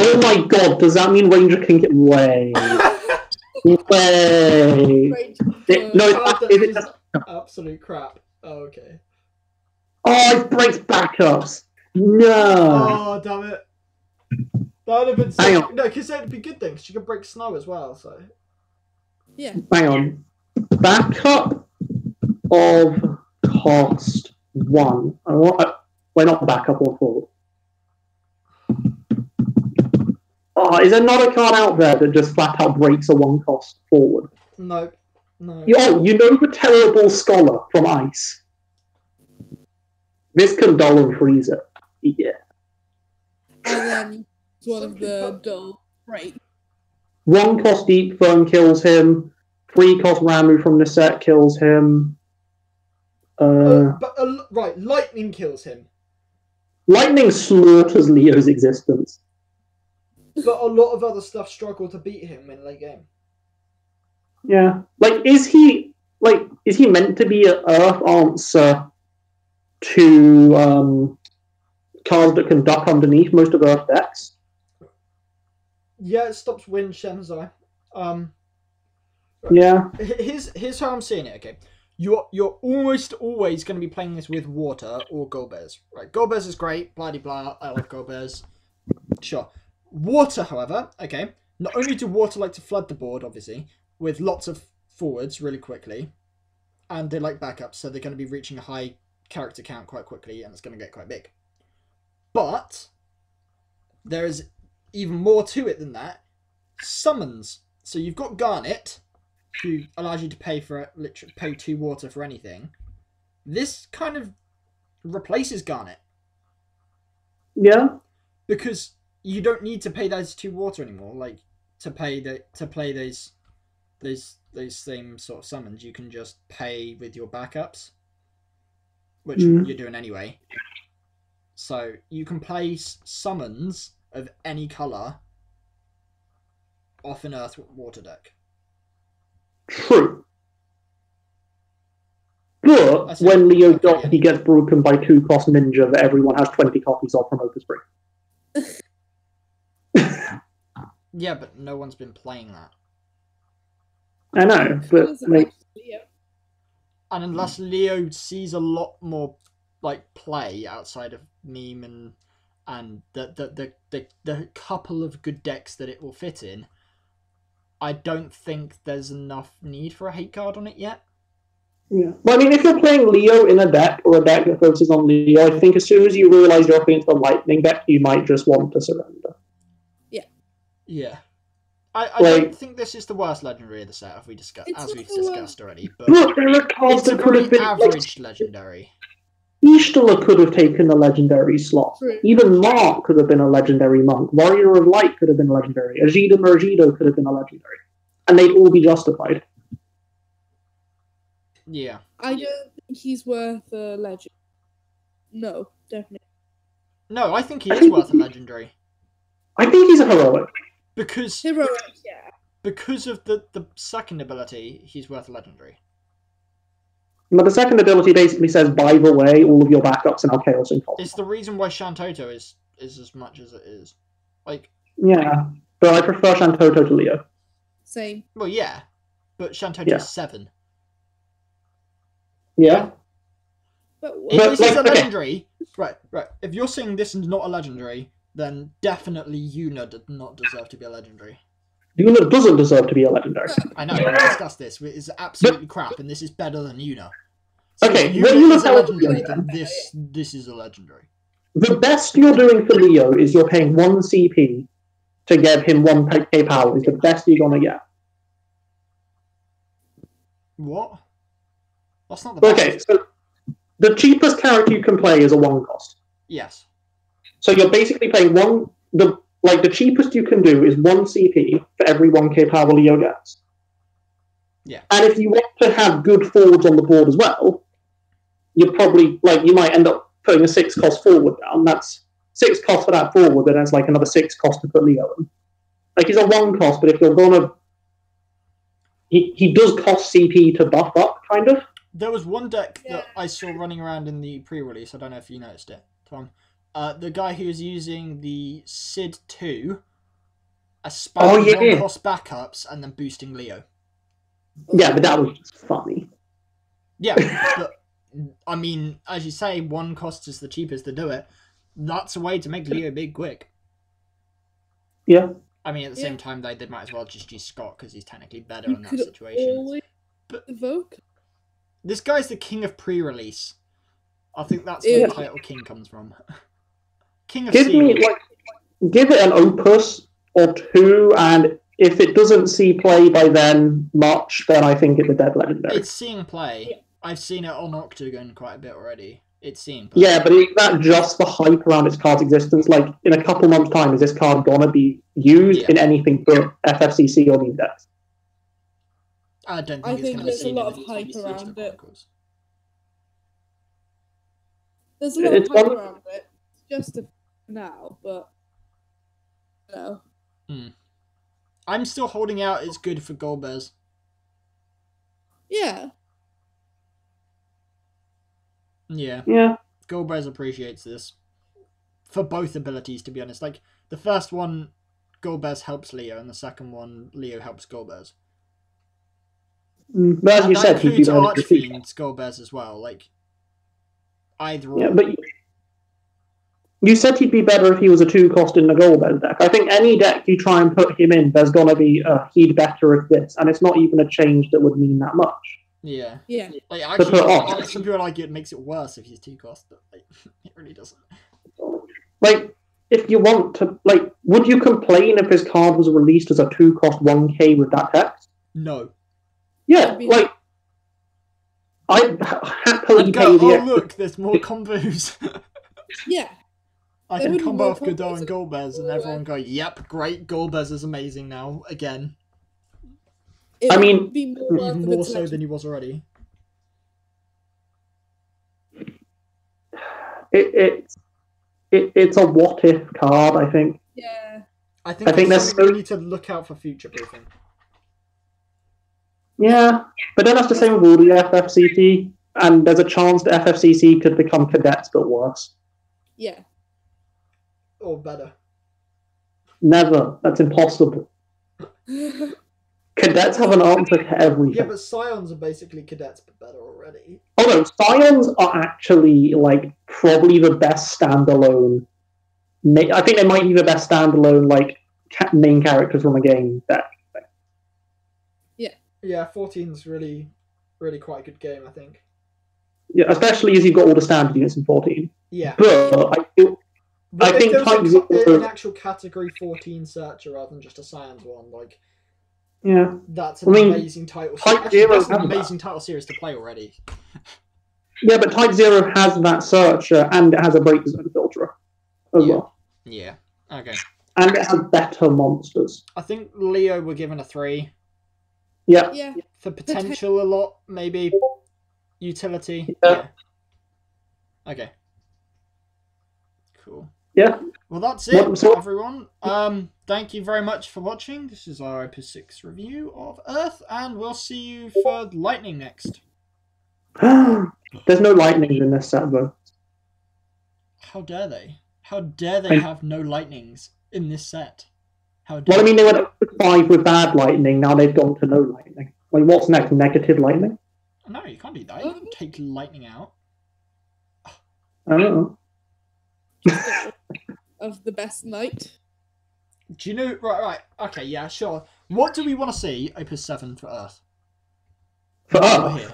Oh my god, does that mean Ranger can get... Way. Way. No, is it just... Absolute crap. Oh, okay. Oh, it breaks backups. No. Oh, damn it. That would have been Hang so... on. No, because that'd be good things. She could break snow as well, so... Yeah. Hang on. Backup of cost 1. We're not backup or forward. Oh, is there not a card out there that just flat out breaks a 1 cost forward? No. No. Yo, you know the terrible Scholar from Ice? This can dull and freeze it. Yeah. And then one of the dull break. 1 cost Deep Fern kills him. 3 cost Ramu from the set kills him. Right, lightning kills him. Lightning slaughters Leo's existence. But a lot of other stuff struggle to beat him in late game. Yeah. Is he meant to be an Earth answer to cards that can duck underneath most of Earth decks? Yeah, it stops Wind Shenzai. Yeah. Here's how I'm seeing it, okay? You're almost always going to be playing this with water or Golbez. Right, Golbez is great, blah de blah, I love Golbez. Sure. Water, however, okay, not only do water like to flood the board, obviously, with lots of forwards really quickly, and they like backups, so they're going to be reaching a high character count quite quickly, and it's going to get quite big. But there is even more to it than that. Summons. So you've got Garnet, who allows you to pay for literally pay 2 water for anything. This kind of replaces Garnet. Yeah. Because you don't need to pay those 2 water anymore. Like to play those same sort of summons, you can just pay with your backups, which you're doing anyway. So you can play summons of any colour off an Earth Water deck. True. But when Leo does, he gets broken by 2 cost Ninja that everyone has 20 copies of from Opus Spring. Yeah, but no one's been playing that. I know, but and unless Leo sees a lot more play outside of meme and the couple of good decks that it will fit in, I don't think there's enough need for a hate card on it yet. Yeah. Well, I mean, if you're playing Leo in a deck, or a deck that focuses on Leo, I think as soon as you realise you're up against a Lightning deck, you might just want to surrender. Yeah. Yeah. I don't think this is the worst legendary of the set, as we've discussed already. But there are cards it's a that could have very been average legendary. Ishtola could have taken the legendary slot. True. Even Mark could have been a legendary monk. Warrior of Light could have been a legendary. Ajita Mergido could have been a legendary. And they'd all be justified. Yeah. I don't think he's worth a legend. No, definitely. No, I think he is worth a legendary. I think he's a heroic. Because Heroic, yeah. Because of the second ability, he's worth a legendary. But the second ability basically says, by the way, all of your backups are now Chaos Impulse. It's the reason why Shantoto is as much as it is. Yeah, but I prefer Shantoto to Leo. Same. Well, yeah, but Shantoto's 7. Yeah. But If this is a legendary, right. If you're saying this is not a legendary, then definitely Yuna did not deserve to be a legendary. Yuna doesn't deserve to be a legendary. I know, we discussed this. It's absolutely crap, and this is better than Yuna. So Okay, if when Yuna you is a look legendary, at then this is a legendary. The best you're doing for Leo is you're paying 1 CP to give him 1k power. Is the best you're gonna get. What? That's not the best. Okay, so the cheapest character you can play is a 1 cost. Yes. So you're basically paying the cheapest you can do is 1 CP for every 1k power Leo gets. Yeah. And if you want to have good forwards on the board as well, you're probably you might end up putting a 6 cost forward down. That's 6 cost for that forward, but that's another 6 cost to put Leo in. He's a 1 cost, but if you're gonna he does cost CP to buff up, kind of. There was one deck that I saw running around in the pre-release. I don't know if you noticed it, Tom. The guy who was using the Sid 2 a spam one cost backups and then boosting Leo. Yeah, but that was just funny. Yeah, but I mean, as you say, one cost is the cheapest to do it. That's a way to make Leo big quick. Yeah. I mean, at the same time, they might as well just use Scott because he's technically better in that situation. But evoke. This guy's the king of pre-release. I think that's where the title king comes from. King of give it an opus or two, and if it doesn't see play by then much, then I think it's a dead legendary. It's seeing play. Yeah. I've seen it on Octagon quite a bit already. It's seeing play. Yeah, but is that just the hype around its card's existence? Like, in a couple months' time, is this card gonna be used in anything but FFCC or these decks? I don't think it's going to be seen. There's a lot of hype around it. There's a lot of hype around it. It's just now, but no. I'm still holding out. It's good for Gold Bears. Yeah. Yeah. Gold Bears appreciates this for both abilities. To be honest, like the first one, Gold Bears helps Leo, and the second one, Leo helps Gold Bears. But as you said, he'd be Archfiend's Gold Bears as well. Like either. Yeah, but you said he'd be better if he was a 2-cost in the Gold Bears deck. I think any deck you try and put him in, there's gonna be he'd better if this, and it's not even a change that would mean that much. Yeah. Like actually, some people argue it makes it worse if he's 2-cost, but like, it really doesn't. Like, if you want to, like, would you complain if his card was released as a 2-cost 1k with that text? No. Yeah, like, I'd happily pay the extra. Look, there's more combos. Yeah. I can combo off Godot and Gold Bears, and everyone go, yep, great, Gold Bears is amazing now, again. I mean, even more so than he was already. It's a what-if card, I think. Yeah. I think there's something we need to look out for future-proofing. Yeah, but then that's the same with all the FFCC, and there's a chance that FFCC could become cadets, but worse. Yeah. Or better. Never. That's impossible. Cadets have an answer to everything. Yeah, but Scions are basically cadets, but better already. Oh no, Scions are actually, like, probably the best standalone... I think they might be the best standalone, like, main characters from a game deck. Yeah, 14's really, really quite a good game, I think. Yeah, especially as you've got all the standard units in 14. Yeah. But I think there's an actual category 14 searcher rather than just a Scions one, like... Yeah. That's an amazing title series. That's an amazing title series to play already. Yeah, but Type 0 has that searcher, and it has a break zone filterer as well. Yeah, okay. And it has better monsters. I think Leo were given a 3. Yeah. For potential a lot, maybe. Utility. Yeah. Okay. Cool. Yeah. Well, that's it, everyone. Thank you very much for watching. This is our Opus 6 review of Earth, and we'll see you for Lightning next. There's no lightnings in this set, though. How dare they? How dare they have no lightnings in this set? How dare well, I mean, they went up to 5 with bad lightning, now they've gone to no lightning. Like, what's next? Negative lightning? No, you can't do that. You can take lightning out. I don't know. Of the best night. Do you know... Right. Okay, yeah, sure. What do we want to see Opus 7 for Earth? For Earth? Here.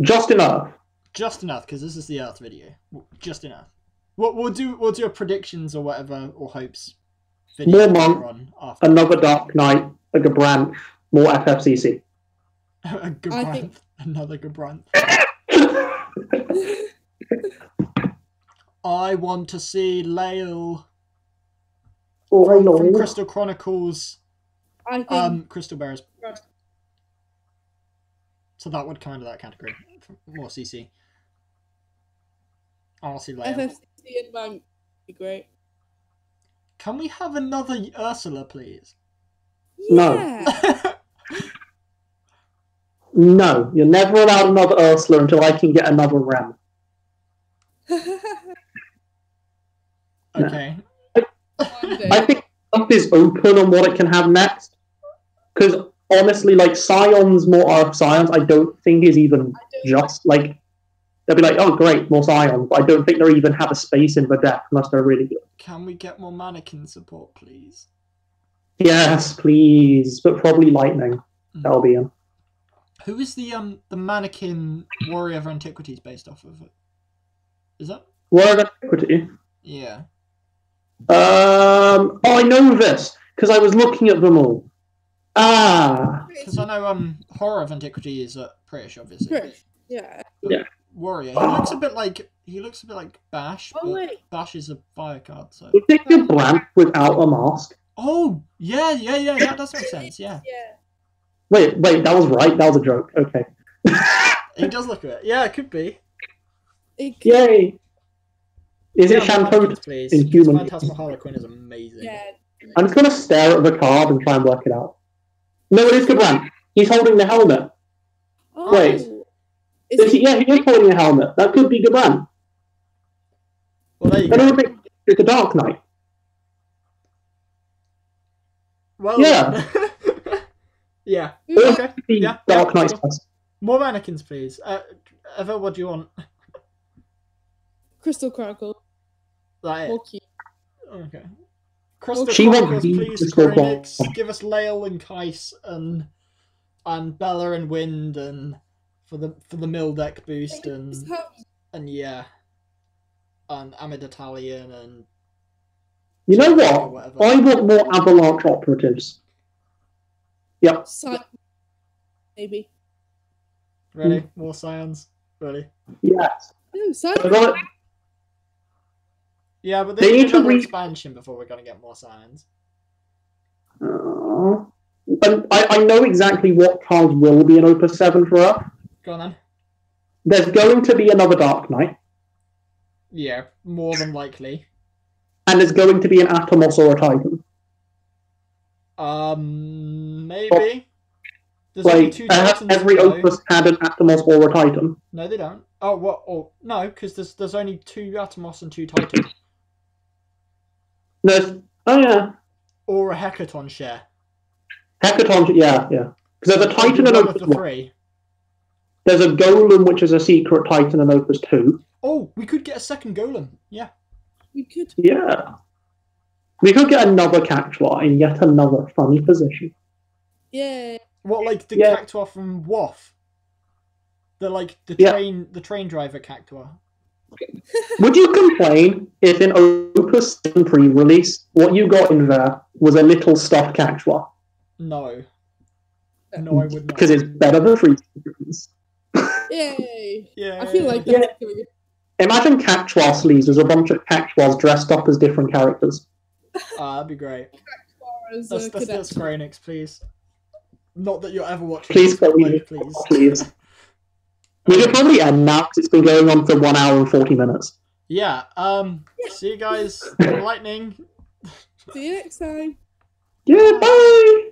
Just in Earth. Just in Earth, because this is the Earth video. Just in Earth. We'll do a predictions or whatever, or hopes video. More Monk, another Dark Knight, a Gabranth, more FFCC. A Gabranth. Another Gabranth. I want to see Lael from Crystal Chronicles. I think Crystal Bears. So that would come into that category. More CC. I want to see Lael. FFTCG and Bank would be great. Can we have another Ursula, please? No. No, you're never allowed another Ursula until I can get another Rem. Okay. I think stuff is open on what it can have next. Because honestly, like Scions, more Earth Scions, I don't think is even just like they'll be like, oh great, more Scions, but I don't think they'll even have a space in the deck unless they're really good. Can we get more mannequin support, please? Yes, please, but probably Lightning. That'll be in. Who is the mannequin warrior of antiquities based off of it? Is that Warrior of Antiquity? Yeah. Oh, I know this because I was looking at them all. Because I know horror of antiquity is British, obviously. British. Yeah. Yeah. Warrior. He looks a bit like Bash. Oh, but wait. Bash is a fire card, so. Is it a brand without a mask? Oh yeah, that does make sense. Yeah. Yeah. Wait, that was right. That was a joke. Okay. He does look at it. Yeah, it could be. Yay! Is it Shanto please? in human? Phantasmal Harlequin is amazing. Yeah. I'm just gonna stare at the card and try and work it out. No, it is Gabran. He's holding the helmet. Oh. Wait. Yeah, he is holding a helmet. That could be Gabran. Well, there you And go. it's a Dark Knight. Well, Yeah. Yeah. Or Okay. it could be Yeah. Dark Knight. Sure. More mannequins, please. Eva, what do you want? Crystal Chronicle. That More it. cute. Okay. Crystal She Chronicles, wants the please. Crystal Chronix. Give us Lael and Kais and Bella and Wind and for the mill deck boost and yeah. And Amid Italian and You know or what? whatever. I want more Avalanche operatives. Yep. Maybe. Ready? More scions? Ready? Yes. No, I got it. Yeah, but They they need need to another re- expansion before we're gonna get more scions. And I know exactly what cards will be in Opus 7 for her. Go on then. There's going to be another Dark Knight, Yeah, more than likely. and there's going to be an Atomos or a Titan. Maybe. There's only Like, two Titans. every though. Opus had an Atomos or a Titan. No, they don't. Oh, what? Oh, no, because there's only two Atomos and two Titans. Oh yeah, Or a Hecaton share. Hecaton. Yeah. Because there's a Titan in One of Opus the 1. three. There's a Golem, which is a secret Titan in Opus 2. Oh, we could get a second Golem. Yeah. We could. Yeah. We could get another Cactuar in yet another funny position. Yeah. What, like the Yeah. Cactuar from WoF? The train driver Cactuar. Would you complain if in Opus 7 pre-release, what you got in there was a little stuffed Cactuar? No. No, I would not. Because it's better than free seasons. Yay. Yeah. I feel like Yeah. that's going Imagine Cactuar sleeves. There's a bunch of Cactuars dressed up as different characters. That'd be great. as Let's cadet. get Square Enix, please. Not that you're ever watching. Please, this, but, please. like, please. Please. We should probably end now because it's been going on for 1 hour and 40 minutes. Yeah. See you guys. Lightning. See you next time. Yeah, bye!